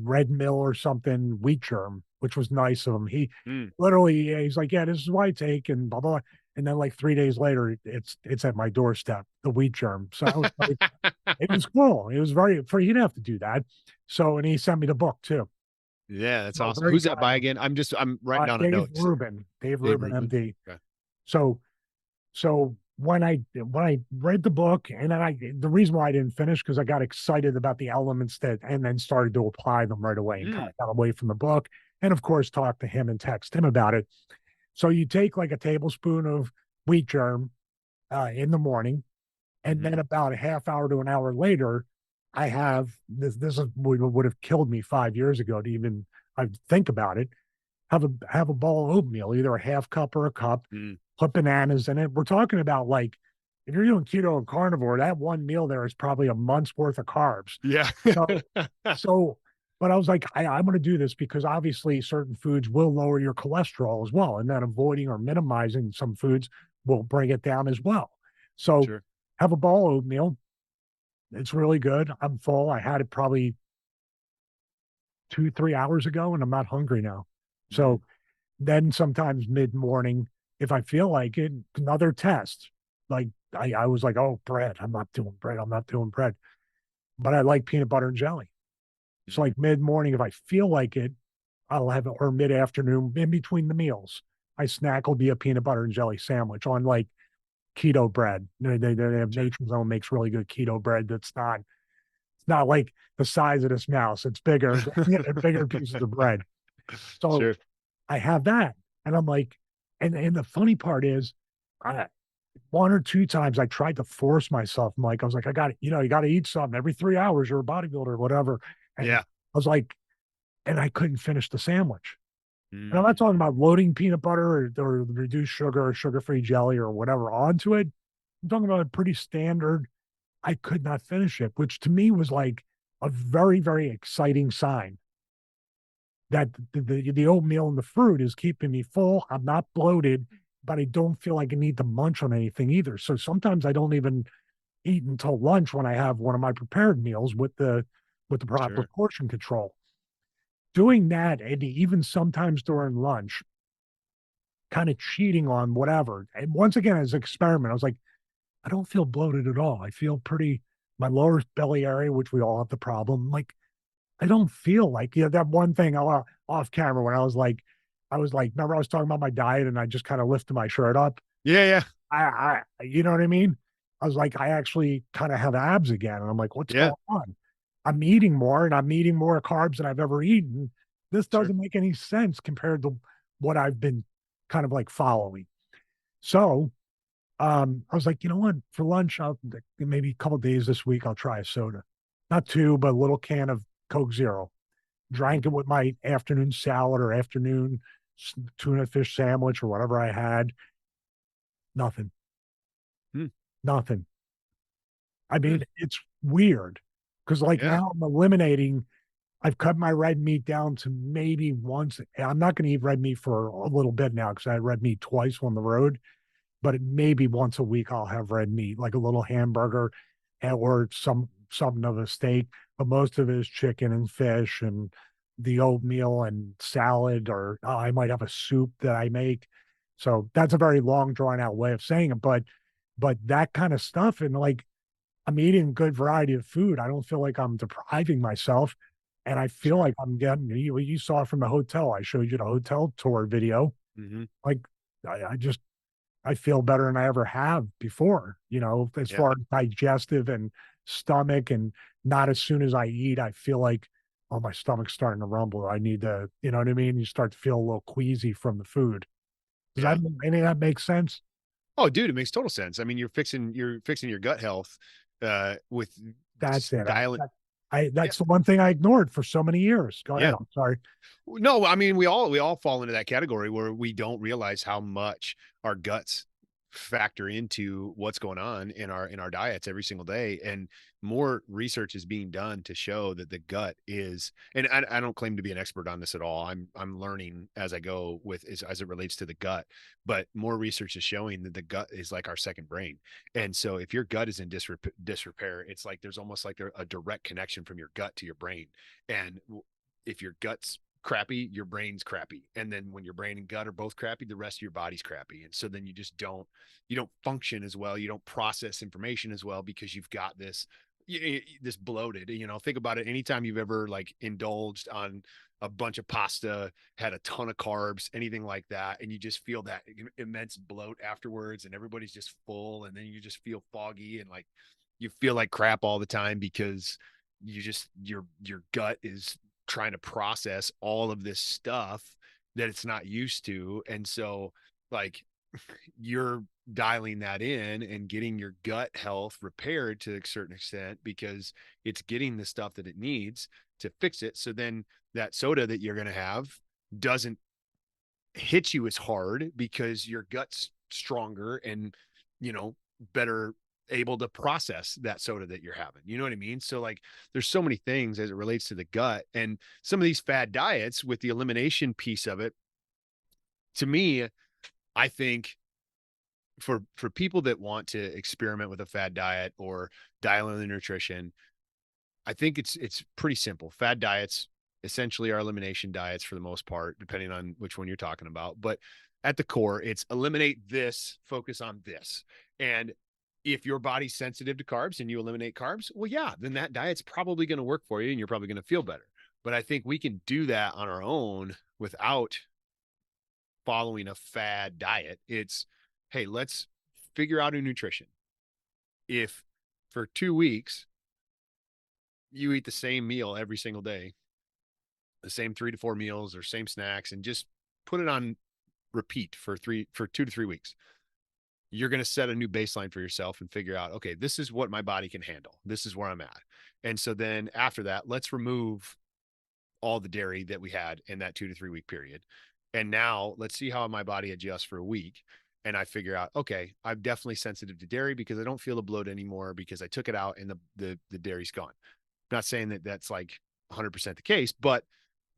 red mill or something wheat germ, which was nice of him. He Mm. literally, he's like, yeah, this is what I take, and blah blah. And then like 3 days later, it's at my doorstep, the wheat germ. So I was like, it was cool. It was very for you didn't have to do that. So and he sent me the book too. Yeah, that's So awesome. very Who's that kind by of him. again? I'm writing down a note. Dave Dave Rubin, Rubin. MD. Okay. So when I read the book, and then the reason why I didn't finish because I got excited about the elements that and then started to apply them right away and kind Mm. of got away from the book, and of course talk to him and text him about it. So you take like a tablespoon of wheat germ in the morning, and Hmm. then about a half hour to an hour later, I have this. Would have killed me 5 years ago to even I think about it. Have a bowl of oatmeal, either a half cup or a cup. Mm. Put bananas in it. We're talking about like if you're doing keto and carnivore, that one meal there is probably a month's worth of carbs. Yeah. So so, but I was like, I'm going to do this because obviously certain foods will lower your cholesterol as well, and then avoiding or minimizing some foods will bring it down as well. So Sure. have a bowl of oatmeal. It's really good. I'm full. I had it probably 2, 3 hours ago, and I'm not hungry now. Mm. So then sometimes mid morning, if I feel like it, another test. Like I was like, oh, bread. I'm not doing bread. I'm not doing bread. But I like peanut butter and jelly. So Mm. like mid morning, if I feel like it, I'll have it, or mid afternoon, in between the meals. My snack will be a peanut butter and jelly sandwich on like keto bread. They have Sure. Nature's Own makes really good keto bread. It's not like the size of this mouse. It's bigger, bigger pieces of bread. So Sure. I have that. And I'm like, and the funny part is, I, one or two times I tried to force myself. I was like, I got it. You got to eat something every 3 hours. You're a bodybuilder or whatever. And Yeah. I was like, and I couldn't finish the sandwich. And I'm not Mm. talking about loading peanut butter or reduced sugar or sugar-free jelly or whatever onto it. I'm talking about a pretty standard. I could not finish it, which to me was like a very, very exciting sign that the oatmeal and the fruit is keeping me full. I'm not bloated, but I don't feel like I need to munch on anything either. So sometimes I don't even eat until lunch when I have one of my prepared meals with the proper Sure. portion control. Doing that, and even sometimes during lunch, kind of cheating on whatever. And once again, as an experiment, I was like, I don't feel bloated at all. I feel pretty my lower belly area, which we all have the problem. Like I don't feel like that one thing off camera when I was like, remember I was talking about my diet and I just kind of lifted my shirt up. Yeah. Yeah. You know what I mean? I was like, I actually kind of have abs again, and I'm like, what's Yeah. going on? I'm eating more, and I'm eating more carbs than I've ever eaten. This Sure. doesn't make any sense compared to what I've been kind of like following. So I was like, you know what? For lunch, maybe a couple of days this week, I'll try a soda. Not two, but a little can of Coke Zero. Drank it Mm. with my afternoon salad or afternoon tuna fish sandwich or whatever I had. Nothing. Mm. Nothing. I Hmm. mean, it's weird because like Yeah. now I'm eliminating. I've cut my red meat down to maybe once. I'm not going to eat red meat for a little bit now because I had red meat twice on the road, but it maybe once a week I'll have red meat, like a little hamburger or something of a steak. But most of it is chicken and fish and the oatmeal and salad, or I might have a soup that I make. So that's a very long, drawn out way of saying it, but that kind of stuff and like I'm eating a good variety of food. I don't feel like I'm depriving myself. And I feel Sure. like I'm getting you saw from the hotel. I showed you the hotel tour video. Hmm. Like I just I feel better than I ever have before, as Yeah. far as digestive and stomach, and not as soon as I eat, I feel like, oh, my stomach's starting to rumble. I need to, you know what I mean? You start to feel a little queasy from the food. Does that Yeah. any of that make sense? Oh, dude, it makes total sense. I mean, you're fixing your gut health with That's just it. dialing. Yeah. That's the one thing I ignored for so many years. Go ahead. Yeah. I'm sorry. No, I mean we all fall into that category where we don't realize how much our guts factor into what's going on in our diets every single day. And more research is being done to show that the gut is, and I don't claim to be an expert on this at all. I'm learning as I go with as it relates to the gut, but more research is showing that the gut is like our second brain. And so if your gut is in disrepair, it's like there's almost like a direct connection from your gut to your brain. And if your gut's crappy, your brain's crappy. And then when your brain and gut are both crappy, the rest of your body's crappy. And so then you don't function as well. You don't process information as well because you've got this bloated, think about it. Anytime you've ever like indulged on a bunch of pasta, had a ton of carbs, anything like that, and you just feel that immense bloat afterwards, and everybody's just full, and then you just feel foggy and like you feel like crap all the time because your gut is trying to process all of this stuff that it's not used to. And so like you're dialing that in and getting your gut health repaired to a certain extent because it's getting the stuff that it needs to fix it. So then that soda that you're going to have doesn't hit you as hard because your gut's stronger and, better able to process that soda that you're having. You know what I mean? So like there's so many things as it relates to the gut, and some of these fad diets with the elimination piece of it, to me, I think for people that want to experiment with a fad diet or dial in the nutrition, I think it's pretty simple. Fad diets essentially are elimination diets for the most part, depending on which one you're talking about. But at the core, it's eliminate this, focus on this. And if your body's sensitive to carbs and you eliminate carbs, well, yeah, then that diet's probably going to work for you and you're probably going to feel better. But I think we can do that on our own without following a fad diet. It's, hey, let's figure out a nutrition. If for 2 weeks you eat the same meal every single day, the same 3 to 4 meals or same snacks, and just put it on repeat for 2 to 3 weeks, you're going to set a new baseline for yourself and figure out, okay, this is what my body can handle. This is where I'm at. And so then after that, let's remove all the dairy that we had in that 2 to 3 week period. And now let's see how my body adjusts for a week. And I figure out, okay, I'm definitely sensitive to dairy because I don't feel the bloat anymore because I took it out and the dairy's gone. I'm not saying that that's like 100% the case, but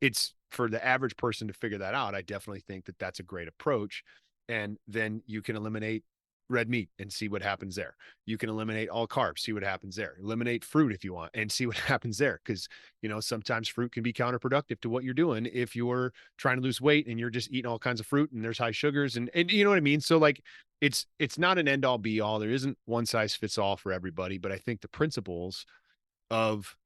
it's for the average person to figure that out. I definitely think that that's a great approach. And then you can eliminate red meat and see what happens there. You can eliminate all carbs, see what happens there. Eliminate fruit if you want and see what happens there. Cause sometimes fruit can be counterproductive to what you're doing if you're trying to lose weight and you're just eating all kinds of fruit and there's high sugars and you know what I mean? So like it's not an end all be all. There isn't one size fits all for everybody, but I think the principles of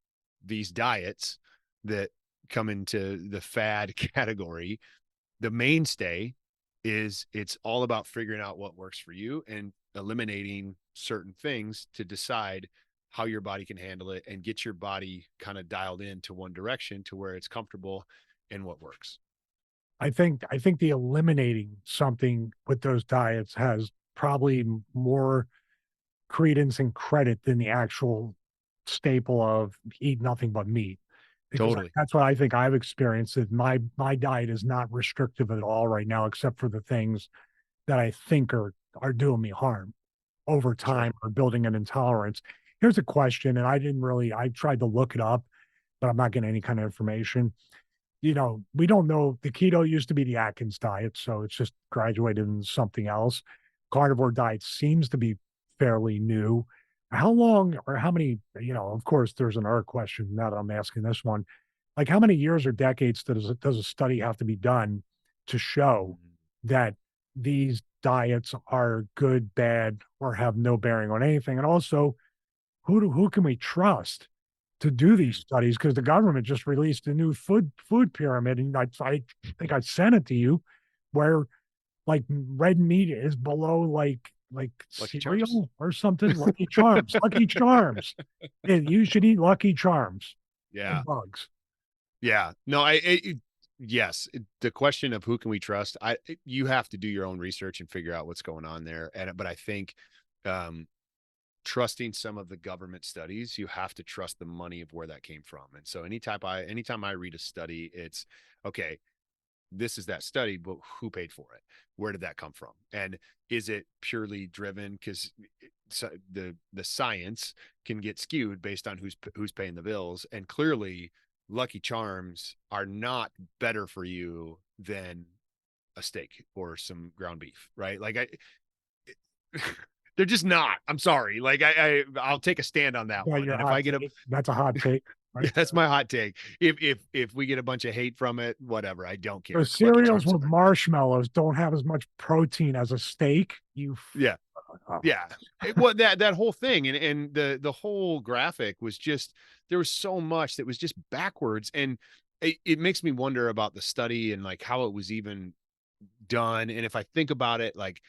these diets that come into the fad category, the mainstay is it's all about figuring out what works for you and eliminating certain things to decide how your body can handle it and get your body kind of dialed into one direction to where it's comfortable and what works. I think the eliminating something with those diets has probably more credence and credit than the actual staple of eat nothing but meat. Because Totally. that's what I think I've experienced. That my diet is not restrictive at all right now, except for the things that I think are doing me harm over Sure. time or building an intolerance. Here's a question, and I tried to look it up, but I'm not getting any kind of information. We don't know. The keto used to be the Atkins diet, so it's just graduated into something else. Carnivore diet seems to be fairly new. How long or how many, of course, there's an art question now that I'm asking this one. Like, how many years or decades does a study have to be done to show that these diets are good, bad, or have no bearing on anything? And also, who can we trust to do these studies? Because the government just released a new food pyramid, and I think I sent it to you, where like red meat is below like Lucky Charms. cereal or something. Lucky Charms, Lucky Charms. Yeah, you should eat Lucky Charms Yeah. and bugs. Yeah. No, yes. The question of who can we trust? You have to do your own research and figure out what's going on there. But I think, trusting some of the government studies, you have to trust the money of where that came from. And so anytime I read a study, it's okay, this is that study, but who paid for it? Where did that come from? And is it purely driven? Because the science can get skewed based on who's paying the bills, and clearly Lucky Charms are not better for you than a steak or some ground beef, right? Like they're just not. I'm sorry. Like I'll take a stand on that Yeah, one. your And if I hot get take. That's a hot take, yeah, right? that's my hot take. If we get a bunch of hate from it, whatever, I don't care. Those Lucky cereals Charms with are, marshmallows don't have as much protein as a steak. yeah, Oh, yeah. Well, that whole thing and the whole graphic was just there was so much that was just backwards, and it makes me wonder about the study and like how it was even done. And if I think about it, like,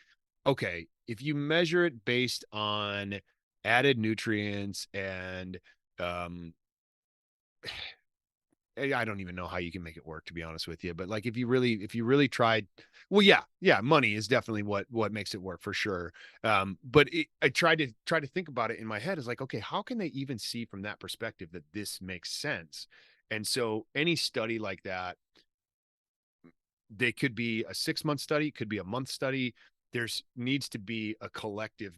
okay, if you measure it based on added nutrients and um I don't even know how you can make it work, to be honest with you. But like, if you really tried, well, yeah, money is definitely what makes it work for sure. But I tried to think about it in my head. Is like, okay, how can they even see from that perspective that this makes sense? And so any study like that, they could be a 6 month study, could be a month study. There's needs to be a collective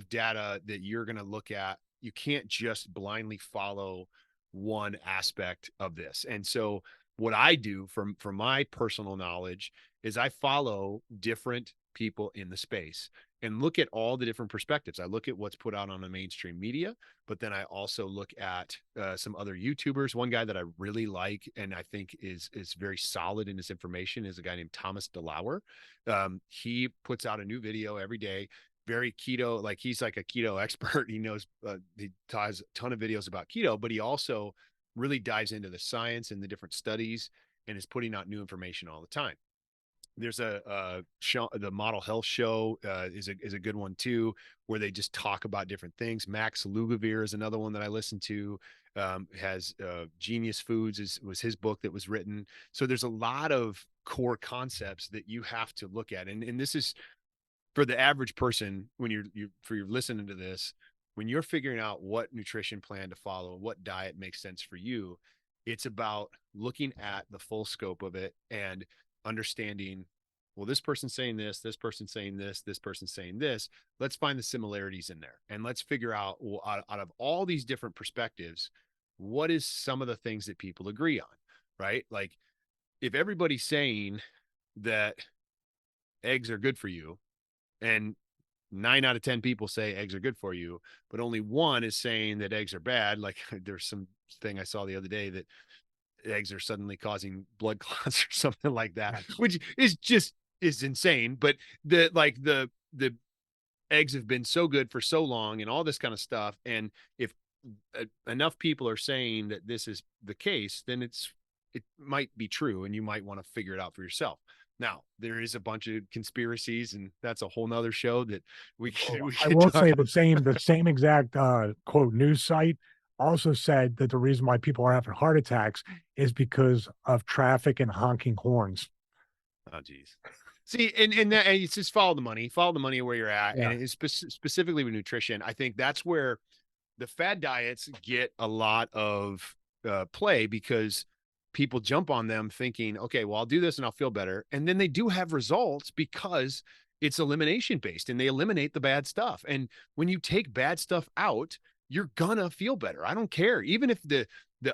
data that you're going to look at. You can't just blindly follow one aspect of this. And so what I do from my personal knowledge is I follow different people in the space and look at all the different perspectives. I look at what's put out on the mainstream media, but then I also look at some other YouTubers. One guy that I really like and I think is very solid in his information is a guy named Thomas DeLauer. He puts out a new video every day, very keto, like he's like a keto expert. He knows, he has a ton of videos about keto, but he also really dives into the science and the different studies and is putting out new information all the time. There's a show, the Model Health Show is a good one too, where they just talk about different things. Max Lugavere is another one that I listen to. Has Genius Foods was his book that was written. So there's a lot of core concepts that you have to look at, and this is for the average person when you're listening to this, when you're figuring out what nutrition plan to follow, what diet makes sense for you, it's about looking at the full scope of it and understanding, well, this person's saying this person's saying this person's saying this. Let's find the similarities in there and let's figure out, well, out of all these different perspectives, what is some of the things that people agree on, right? Like if everybody's saying that eggs are good for you, and 9 out of 10 people say eggs are good for you, but only one is saying that eggs are bad. Like there's some thing I saw the other day that eggs are suddenly causing blood clots or something like that, which is insane. But the eggs have been so good for so long and all this kind of stuff. And if enough people are saying that this is the case, then it might be true and you might want to figure it out for yourself. Now, there is a bunch of conspiracies, and that's a whole nother show that we I could will talk say about. the same exact quote news site also said that the reason why people are having heart attacks is because of traffic and honking horns. Oh, geez. See, and it's just follow the money where you're at. Yeah. And it's specifically with nutrition. I think that's where the fad diets get a lot of play because people jump on them thinking, okay, well, I'll do this and I'll feel better. And then they do have results because it's elimination based and they eliminate the bad stuff. And when you take bad stuff out, you're gonna feel better. I don't care. Even if the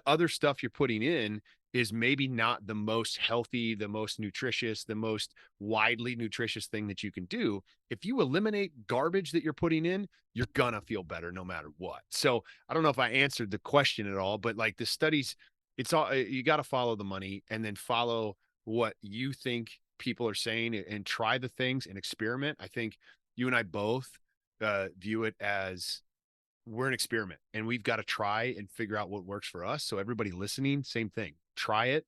other stuff you're putting in is maybe not the most healthy, the most nutritious, the most widely nutritious thing that you can do. If you eliminate garbage that you're putting in, you're gonna feel better no matter what. So I don't know if I answered the question at all, but like the studies, it's all, you got to follow the money and then follow what you think people are saying and try the things and experiment. I think you and I both view it as we're an experiment and we've got to try and figure out what works for us. So everybody listening, same thing, try it,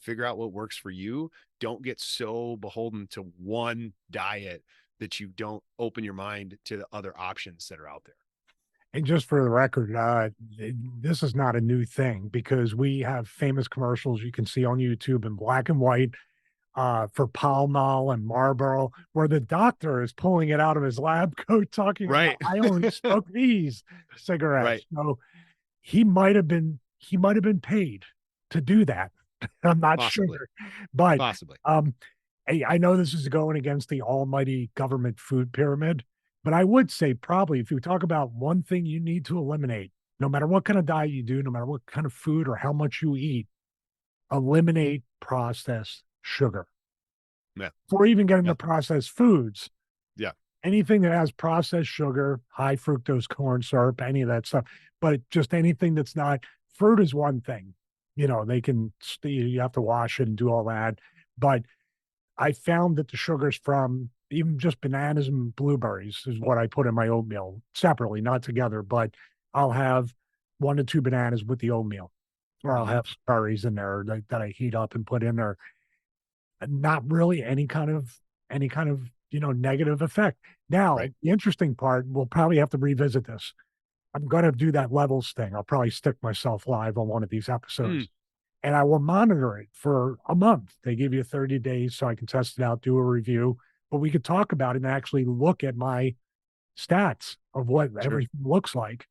figure out what works for you. Don't get so beholden to one diet that you don't open your mind to the other options that are out there. And just for the record, this is not a new thing because we have famous commercials you can see on YouTube in black and white for Pall Mall and Marlboro, where the doctor is pulling it out of his lab coat, talking about, Right. "I only smoke these cigarettes." Right. So he might have been paid to do that. I'm not Possibly. sure, but Possibly. um, I know this is going against the almighty government food pyramid, but I would say probably if you talk about one thing you need to eliminate, no matter what kind of diet you do, no matter what kind of food or how much you eat, eliminate processed sugar. Yeah. Before even getting Yeah. to processed foods, Yeah. anything that has processed sugar, high fructose corn syrup, any of that stuff, but just anything that's not fruit is one thing. They can, you have to wash it and do all that. But I found that the sugars from even just bananas and blueberries is what I put in my oatmeal separately, not together, but I'll have 1 to 2 bananas with the oatmeal, or I'll Hmm. have some berries in there that I heat up and put in there. Not really any kind of negative effect. Now, Right. the interesting part, we'll probably have to revisit this. I'm going to do that levels thing. I'll probably stick myself live on one of these Mm, episodes and I will monitor it for a month. They give you 30 days so I can test it out, do a review, but we could talk about it and actually look at my stats of what sure. everything looks like.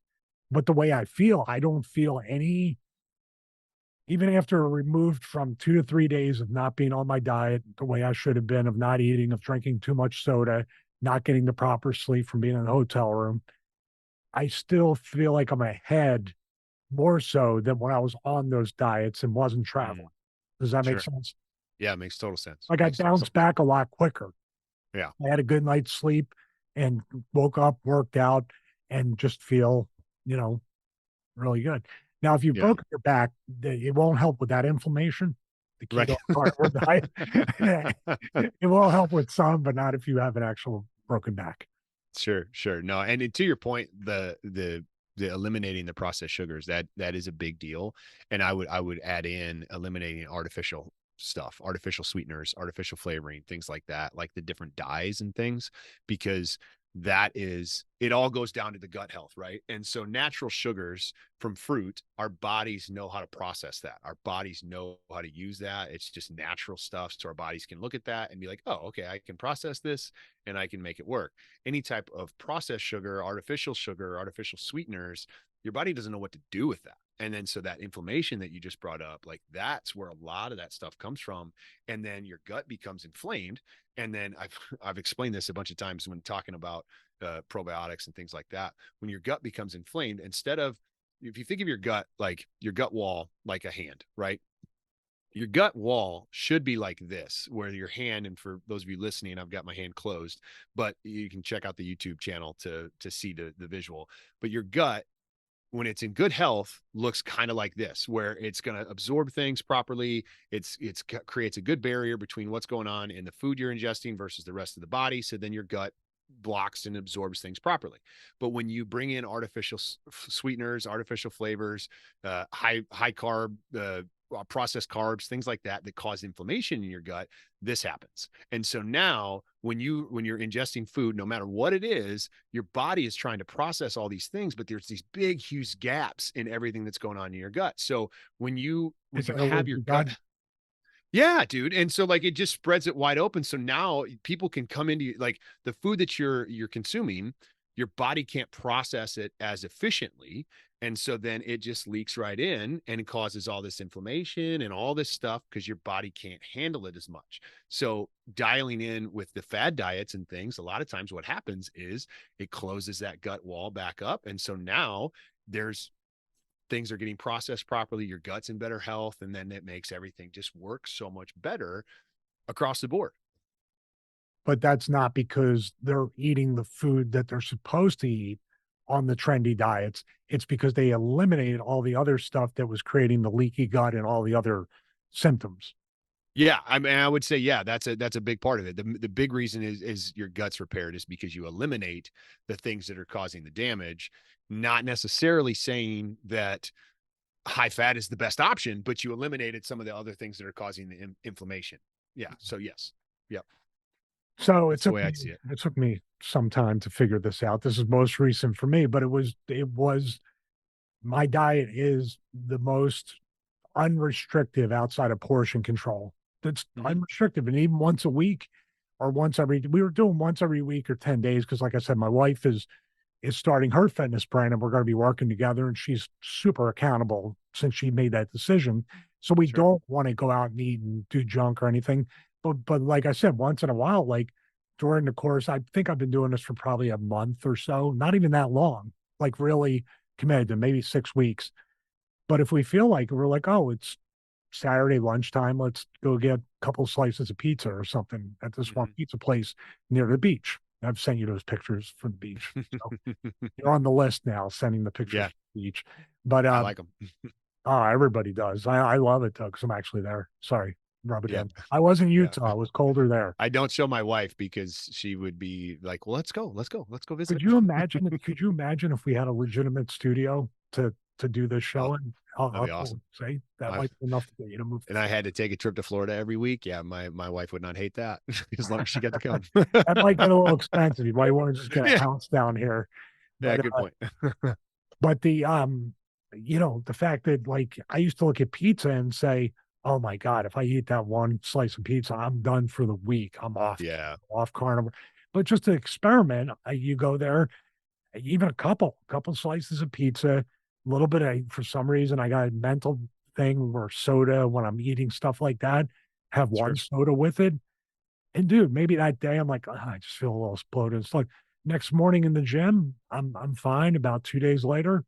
But the way I feel, I don't feel any, even after removed from 2 to 3 days of not being on my diet the way I should have been, of not eating, of drinking too much soda, not getting the proper sleep from being in the hotel room, I still feel like I'm ahead more so than when I was on those diets and wasn't Mm, traveling. Does that make sure. sense? Yeah, it makes total sense. Like I Makes total bounced sense. back a lot quicker. Yeah. I had a good night's sleep and woke up, worked out, and just feel, you know, really good. Now, if you've Yeah. broken your back, it won't help with that inflammation. The Right. keto carnivore diet, it will help with some, but not if you have an actual broken back. Sure, sure. No, and to your point, the eliminating the processed sugars, that is a big deal. And I would add in eliminating artificial stuff, artificial sweeteners, artificial flavoring, things like that, like the different dyes and things, because that is, it all goes down to the gut health, right? And so natural sugars from fruit, our bodies know how to process that. Our bodies know how to use that. It's just natural stuff. So our bodies can look at that and be like, oh, okay, I can process this and I can make it work. Any type of processed sugar, artificial sweeteners, your body doesn't know what to do with that. And then so that inflammation that you just brought up, like that's where a lot of that stuff comes from. And then your gut becomes inflamed. And then I've explained this a bunch of times when talking about probiotics and things like that. When your gut becomes inflamed, instead of, if you think of your gut like your gut wall like a hand, right? Your gut wall should be like this, where your hand, and for those of you listening, I've got my hand closed, but you can check out the YouTube channel to see the visual. But your gut, when it's in good health, looks kind of like this, where it's going to absorb things properly. It's creates a good barrier between what's going on in the food you're ingesting versus the rest of the body. So then your gut blocks and absorbs things properly. But when you bring in artificial sweeteners, artificial flavors, high carb, processed carbs, things like that that cause inflammation in your gut, this happens. And so now when you're ingesting food, no matter what it is, your body is trying to process all these things, but there's these big huge gaps in everything that's going on in your gut. So when you Is have your you got gut, yeah, dude. And so like it just spreads it wide open. So now people can come into, like, the food that you're consuming, your body can't process it as efficiently. And so then it just leaks right in and it causes all this inflammation and all this stuff because your body can't handle it as much. So dialing in with the fad diets and things, a lot of times what happens is it closes that gut wall back up. And so now there's things are getting processed properly, your gut's in better health, and then it makes everything just work so much better across the board. but that's not because they're eating the food that they're supposed to eat on the trendy diets. It's because they eliminated all the other stuff that was creating the leaky gut and all the other symptoms. Yeah, I mean, I would say, yeah, that's a big part of it. The big reason is your gut's repaired is because you eliminate the things that are causing the damage, not necessarily saying that high fat is the best option, but you eliminated some of the other things that are causing the inflammation. Yeah. So yes. Yep. So That's the way I'd see it. it took me some time to figure this out. This is most recent for me, but it was my diet is the most unrestrictive outside of portion control. That's Hmm. unrestricted. And even once a week or we were doing once every week or 10 days. Cause like I said, my wife is starting her fitness brand and we're going to be working together and she's super accountable since she made that decision. So we Sure. don't want to go out and eat and do junk or anything. But like I said, once in a while, like during the course, I think I've been doing this for probably a month or so, not even that long, like really committed to maybe 6 weeks. But if we feel like we're like, oh, it's Saturday lunchtime, let's go get a couple slices of pizza or something at this one Mhm. pizza place near the beach. I've sent you those pictures from the beach. So you're on the list now, sending the pictures Yeah, from the beach. But I like them. oh, everybody does. I love it though, because I'm actually there. Sorry, rub it Yeah, in. I was in yeah. Utah. It was colder there. I don't show my wife because she would be like, "Well, let's go visit." Could you imagine if we had a legitimate studio to do this Oh, show in? that'd be I'll awesome. say that I might be enough to get you to move. and I had to take a trip to Florida every week. Yeah, my wife would not hate that as long as she got to come. That might get a little expensive. You might want to just get a Yeah, house down here. yeah, But good point. the the fact that like I used to look at pizza and say, oh my God, if I eat that one slice of pizza, I'm done for the week. I'm Yeah, off carnivore. But just to experiment, you go there, even a couple slices of pizza, a little bit of for some reason I got a mental thing where soda when I'm eating stuff like that, have one sure. soda with it. And dude, maybe that day I'm like, I just feel a little bloated. It's like next morning in the gym, I'm fine. About 2 days later,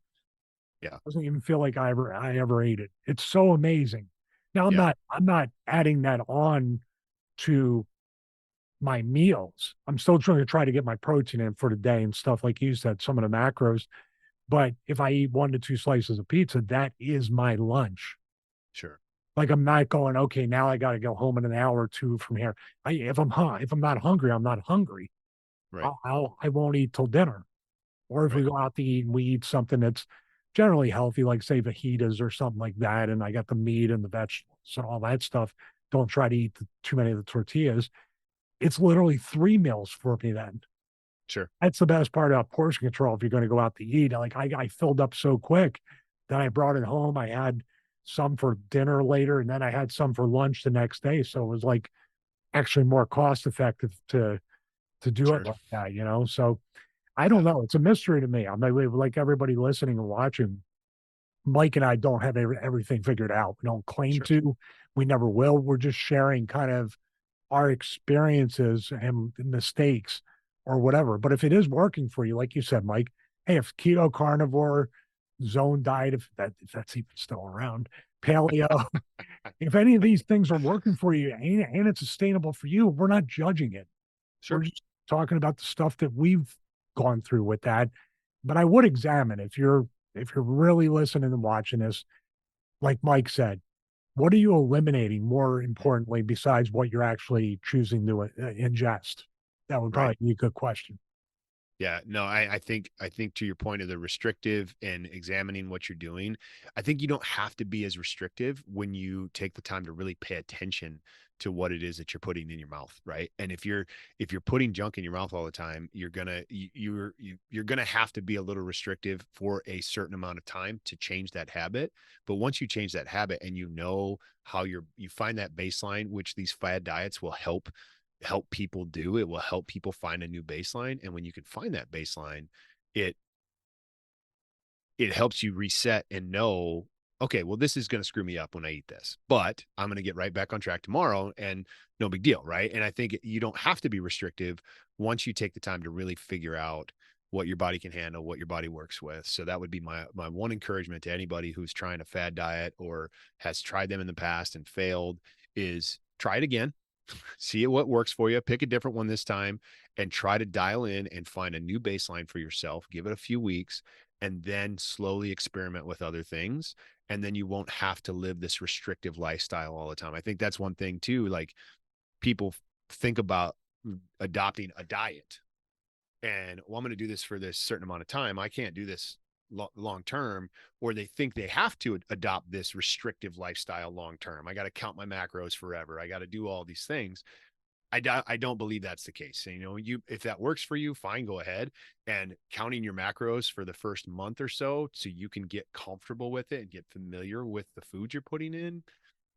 Yeah, doesn't even feel like I ever ate it. It's so amazing. Now yeah, I'm not adding that on to my meals. I'm still trying to get my protein in for the day and stuff like you said, some of the macros. But if I eat 1 to 2 slices of pizza, that is my lunch. sure. Like I'm not going, okay, now I got to go home in an hour or two from here. If I'm not hungry, I'm not hungry. Right, I won't eat till dinner. Or if we right, go out to eat and we eat something that's generally healthy, like say fajitas or something like that, and I got the meat and the vegetables and all that stuff. Don't try to eat too many of the tortillas. It's literally 3 meals for me then. sure. That's the best part about portion control if you're going to go out to eat. Like I filled up so quick that I brought it home. I had some for dinner later, and then I had some for lunch the next day. So it was like actually more cost effective to do it Sure. like that, you know. So I don't Yeah, know. It's a mystery to me. I'm like everybody listening and watching. Mike and I don't have everything figured out. We don't claim sure. to. We never will. We're just sharing kind of our experiences and mistakes or whatever. But if it is working for you, like you said, Mike, hey, if keto, carnivore, zone diet, if that's even still around, paleo, if any of these things are working for you and it's sustainable for you, we're not judging it. We're Sure. just talking about the stuff that we've gone through with that. But I would examine if you're really listening and watching this, like Mike said, what are you eliminating more importantly besides what you're actually choosing to ingest? That would Right. probably be a good question. Yeah, no, I think to your point of the restrictive and examining what you're doing, I think you don't have to be as restrictive when you take the time to really pay attention to what it is that you're putting in your mouth, right? And if you're putting junk in your mouth all the time, you're gonna have to be a little restrictive for a certain amount of time to change that habit. But once you change that habit and you know how you find that baseline, which these fad diets will help people do. It will help people find a new baseline. And when you can find that baseline, it it helps you reset and know, okay, well, this is going to screw me up when I eat this, but I'm going to get right back on track tomorrow and no big deal. Right. And I think you don't have to be restrictive once you take the time to really figure out what your body can handle, what your body works with. So that would be my one encouragement to anybody who's trying a fad diet or has tried them in the past and failed is try it again. See what works for you, pick a different one this time and try to dial in and find a new baseline for yourself. Give it a few weeks and then slowly experiment with other things. And then you won't have to live this restrictive lifestyle all the time. I think that's one thing too. Like people think about adopting a diet and well, I'm going to do this for this certain amount of time. I can't do this long term, or they think they have to adopt this restrictive lifestyle long term. I got to count my macros forever. I got to do all these things. I don't believe that's the case. You know, you if that works for you, fine, go ahead and counting your macros for the first month or so you can get comfortable with it and get familiar with the food you're putting in.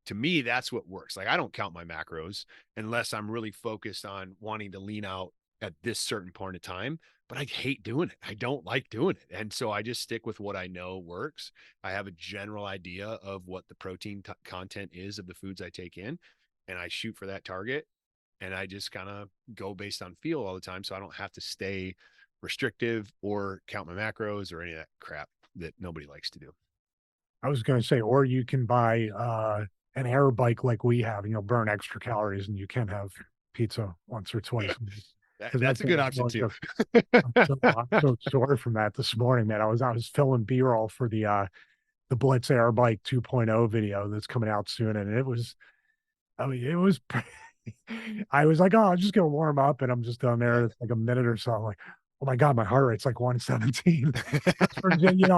To me, that's what works. Like I don't count my macros unless I'm really focused on wanting to lean out at this certain point of time, but I hate doing it. I don't like doing it. And so I just stick with what I know works. I have a general idea of what the protein content is of the foods I take in, and I shoot for that target. And I just kind of go based on feel all the time. So I don't have to stay restrictive or count my macros or any of that crap that nobody likes to do. I was going to say, or you can buy an air bike like we have, and you'll burn extra calories, and you can have pizza once or twice. Because That's that's a good option too. I'm so sore from that this morning, man. I was filming B-roll for the Blitz Air Bike 2.0 video that's coming out soon, and it was, I mean, it was. I was like, oh, I'm just gonna warm up, and I'm just down there. It's like a minute or so. I'm like, oh my god, my heart rate's like 117.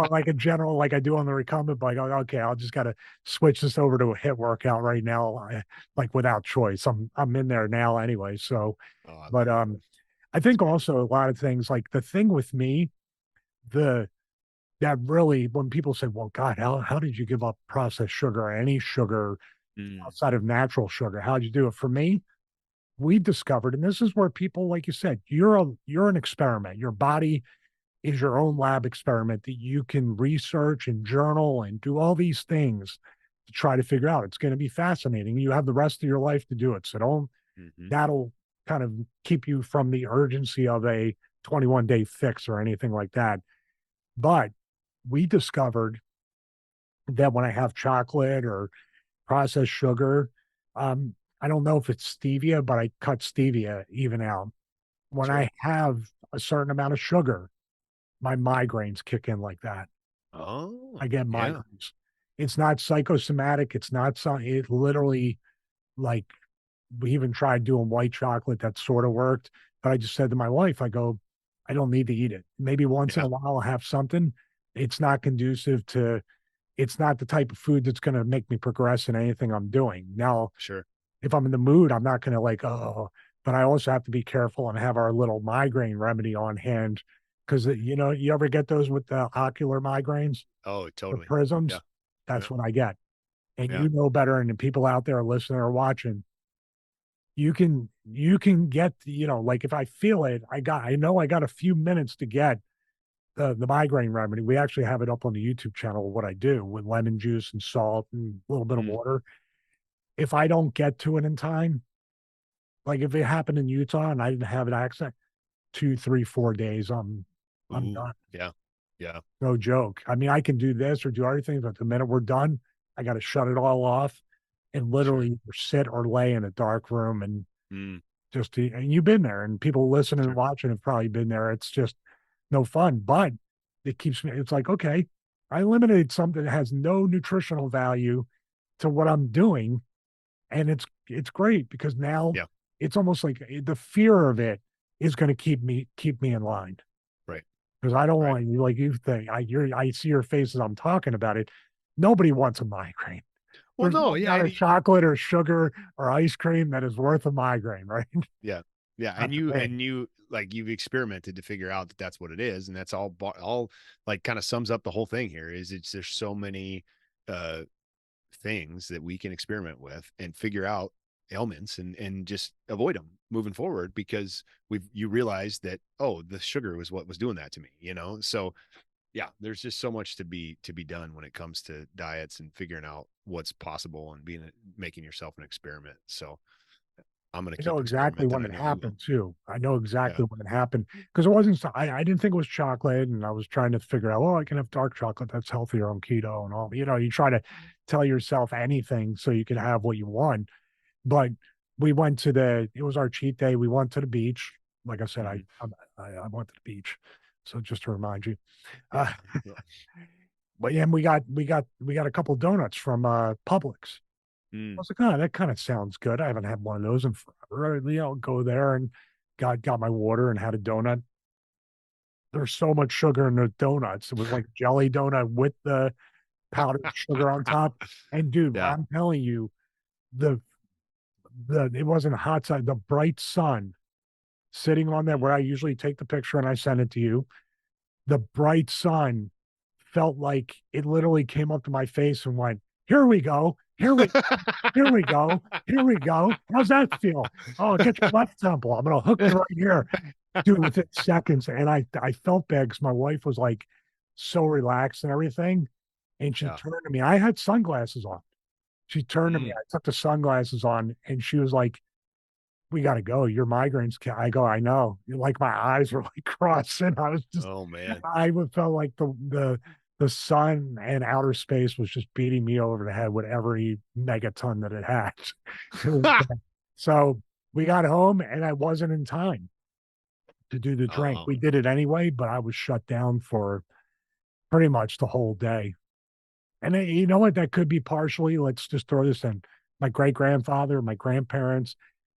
Like a general, like I do on the recumbent bike. Okay, I'll just gotta switch this over to a hit workout right now, like without choice. I'm in there now anyway. So, Oh, I but love it. I think also a lot of things like the thing with me, the that really when people say, well, God, how did you give up processed sugar or any sugar Mm, outside of natural sugar? How'd you do it? For me, we discovered, and this is where people, like you said, you're an experiment. Your body is your own lab experiment that you can research and journal and do all these things to try to figure out. It's going to be fascinating. You have the rest of your life to do it. So don't, mhm. that'll kind of keep you from the urgency of a 21-day fix or anything like that. But we discovered that when I have chocolate or processed sugar, um, I don't know if it's stevia, but I cut stevia even out. When Sure. I have a certain amount of sugar, my migraines kick in like that. I Oh, get yeah. migraines. It's not psychosomatic. It's not some, it literally, like, we even tried doing white chocolate that sort of worked. But I just said to my wife, I go, I don't need to eat it. Maybe once in Yeah. a while I'll have something. It's not conducive to, it's not the type of food that's going to make me progress in anything I'm doing. Now, Sure. if I'm in the mood, I'm not going to like, oh, but I also have to be careful and have our little migraine remedy on hand. Cause you ever get those with the ocular migraines, Oh, the totally. Yeah. prisms? Yeah. That's what I get. And Yeah. you know better. And the people out there listening or watching, you can get, like if I feel it, I know I got a few minutes to get the migraine remedy. We actually have it up on the YouTube channel, what I do with lemon juice and salt and a little bit of Mm. water. If I don't get to it in time, like if it happened in Utah and I didn't have an accent, 2, 3, 4 days, I'm Ooh. done. Yeah. Yeah. No joke. I mean, I can do this or do other things, but the minute we're done, I got to shut it all off and Sure. literally sit or lay in a dark room and Mm, and you've been there and people listening and sure. watching have probably been there. It's just no fun, but it keeps me, it's like, okay, I eliminated something that has no nutritional value to what I'm doing. And it's great because now Yeah. it's almost like the fear of it is going to keep me in line Right. because I don't Right. want you like you think I see your face as I'm talking about it. Nobody wants a migraine. Well, There's no. no Yeah. amount of chocolate or sugar or ice cream that is worth a migraine, right? Yeah. Yeah. Not And for you, me. and you, like you've experimented to figure out that that's what it is. And that's all like kind of sums up the whole thing here is there's so many, uh, things that we can experiment with and figure out ailments and just avoid them moving forward because you realize that, oh, the sugar was what was doing that to me, so yeah, there's just so much to be done when it comes to diets and figuring out what's possible and making yourself an experiment. So I'm going to I know keep exactly experimenting. when I it know you will. happened too. I know Yeah. exactly when it happened because it wasn't. I didn't think it was chocolate, and I was trying to figure out. Oh, I can have dark chocolate. That's healthier on keto and all. You try to tell yourself anything so you can have what you want. But we went to the. It was our cheat day. We went to the beach. Like I said, Hmm. I went to the beach. So just to remind you, Yeah. uh, Yeah. but yeah, and we got a couple donuts from Publix. I Mm. was like, oh, that kind of sounds good. I haven't had one of those in forever. Go there and got my water and had a donut. There's so much sugar in the donuts. It was like jelly donut with the powdered sugar on top. And dude, Yeah. I'm telling you, the it wasn't a hot side, the bright sun sitting on there where I usually take the picture and I send it to you. The bright sun felt like it literally came up to my face and went, Here we go. Here we go. Here we go. How's that feel? Oh, get your left temple. I'm gonna hook you right here, dude. Within seconds, and I felt bad because my wife was like so relaxed and everything, and she Yeah. turned to me. I had sunglasses on. She turned to me. Mm. I took the sunglasses on, and she was like, "We got to go. Your migraines." I go, "I know." Like my eyes were like crossing. I was just, Oh man. I would felt like the sun and outer space was just beating me over the head with every megaton that it had. It was bad. So we got home, and I wasn't in time to do the drink. Oh, We did it anyway, but I was shut down for pretty much the whole day. And you know what? That could be partially, let's just throw this in. My great grandfather, my grandparents,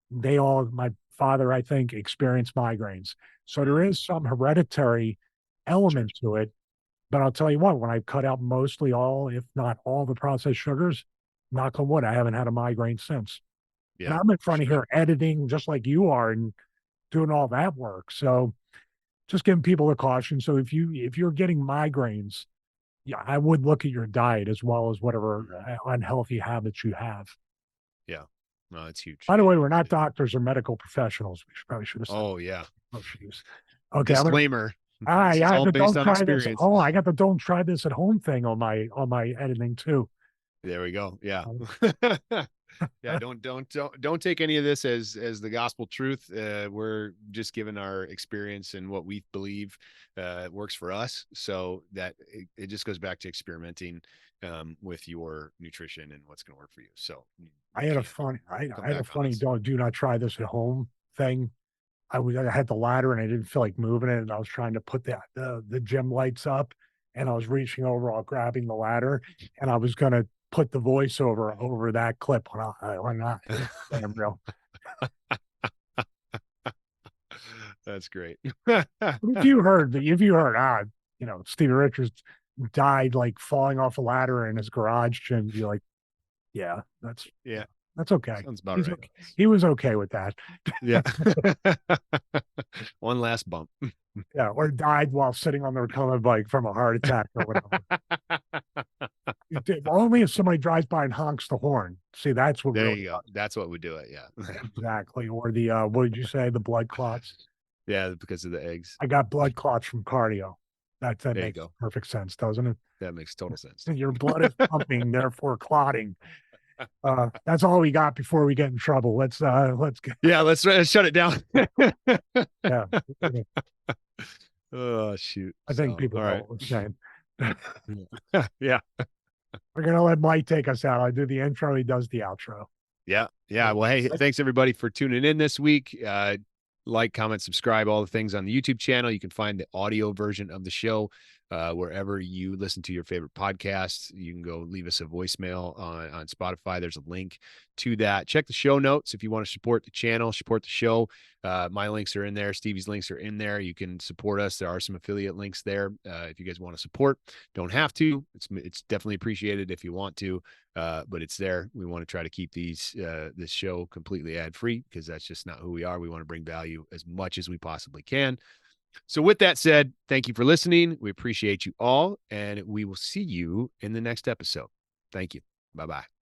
they all, my father, I think, experienced migraines. So there is some hereditary sure. element to it. But I'll tell you what, when I cut out mostly all, if not all the processed sugars, knock on wood, I haven't had a migraine since. And Yeah. I'm in front of Sure. here editing just like you are and doing all that work. So just giving people a caution. So if you're getting migraines, yeah, I would look at your diet as well as whatever Mhm. unhealthy habits you have. Yeah. No, it's huge. By the way, we're not doctors or medical professionals. We probably should have said Oh yeah. no shoes. Okay, I'm gonna. Disclaimer. Ah, This is yeah, all the based don't on try this at experience. home. I got the don't try this at home thing on my editing too. There we go. Yeah. Um, Yeah, don't take any of this as the gospel truth. We're just given our experience and what we believe works for us. So that it just goes back to experimenting with your nutrition and what's going to work for you. So you I had a can't funny come I had a back on funny us. don't do not try this at home thing. I had the ladder and I didn't feel like moving it, and I was trying to put the gym lights up, and I was reaching over, all grabbing the ladder, and I was gonna put the voiceover over that clip when I damn real. That's great. If you heard Stevie Richards died like falling off a ladder in his garage gym, be like, yeah, Yeah, that's okay. sounds about He's right. okay. He was okay with that. Yeah. One last bump. Yeah, or died while sitting on the recumbent bike from a heart attack or whatever. Only if somebody drives by and honks the horn. See, that's what There really you go. That's what would do it. Yeah. exactly. Or the what did you say? The blood clots. Yeah, because of the eggs. I got blood clots from cardio. That There you makes go. perfect sense, doesn't it? That makes total sense. Your blood is pumping, therefore clotting. That's all we got before we get in trouble. Let's get Yeah, let's shut it down. yeah. Oh shoot. I think So, people all know right. what we're saying. Yeah. We're gonna let Mike take us out. I do the intro, he does the outro. Yeah. Yeah. Well, hey, thanks everybody for tuning in this week. Like, comment, subscribe, all the things on the YouTube channel. You can find the audio version of the show wherever you listen to your favorite podcasts. You can go leave us a voicemail on Spotify. There's a link to that. Check the show notes if you want to support the channel, support the show. My links are in there. Stevie's links are in there. You can support us. There are some affiliate links there if you guys want to support. Don't have to. It's definitely appreciated if you want to, but it's there. We want to try to keep this show completely ad free because that's just not who we are. We want to bring value as much as we possibly can. So, with that said, thank you for listening. We appreciate you all, and we will see you in the next episode. Thank you. Bye bye.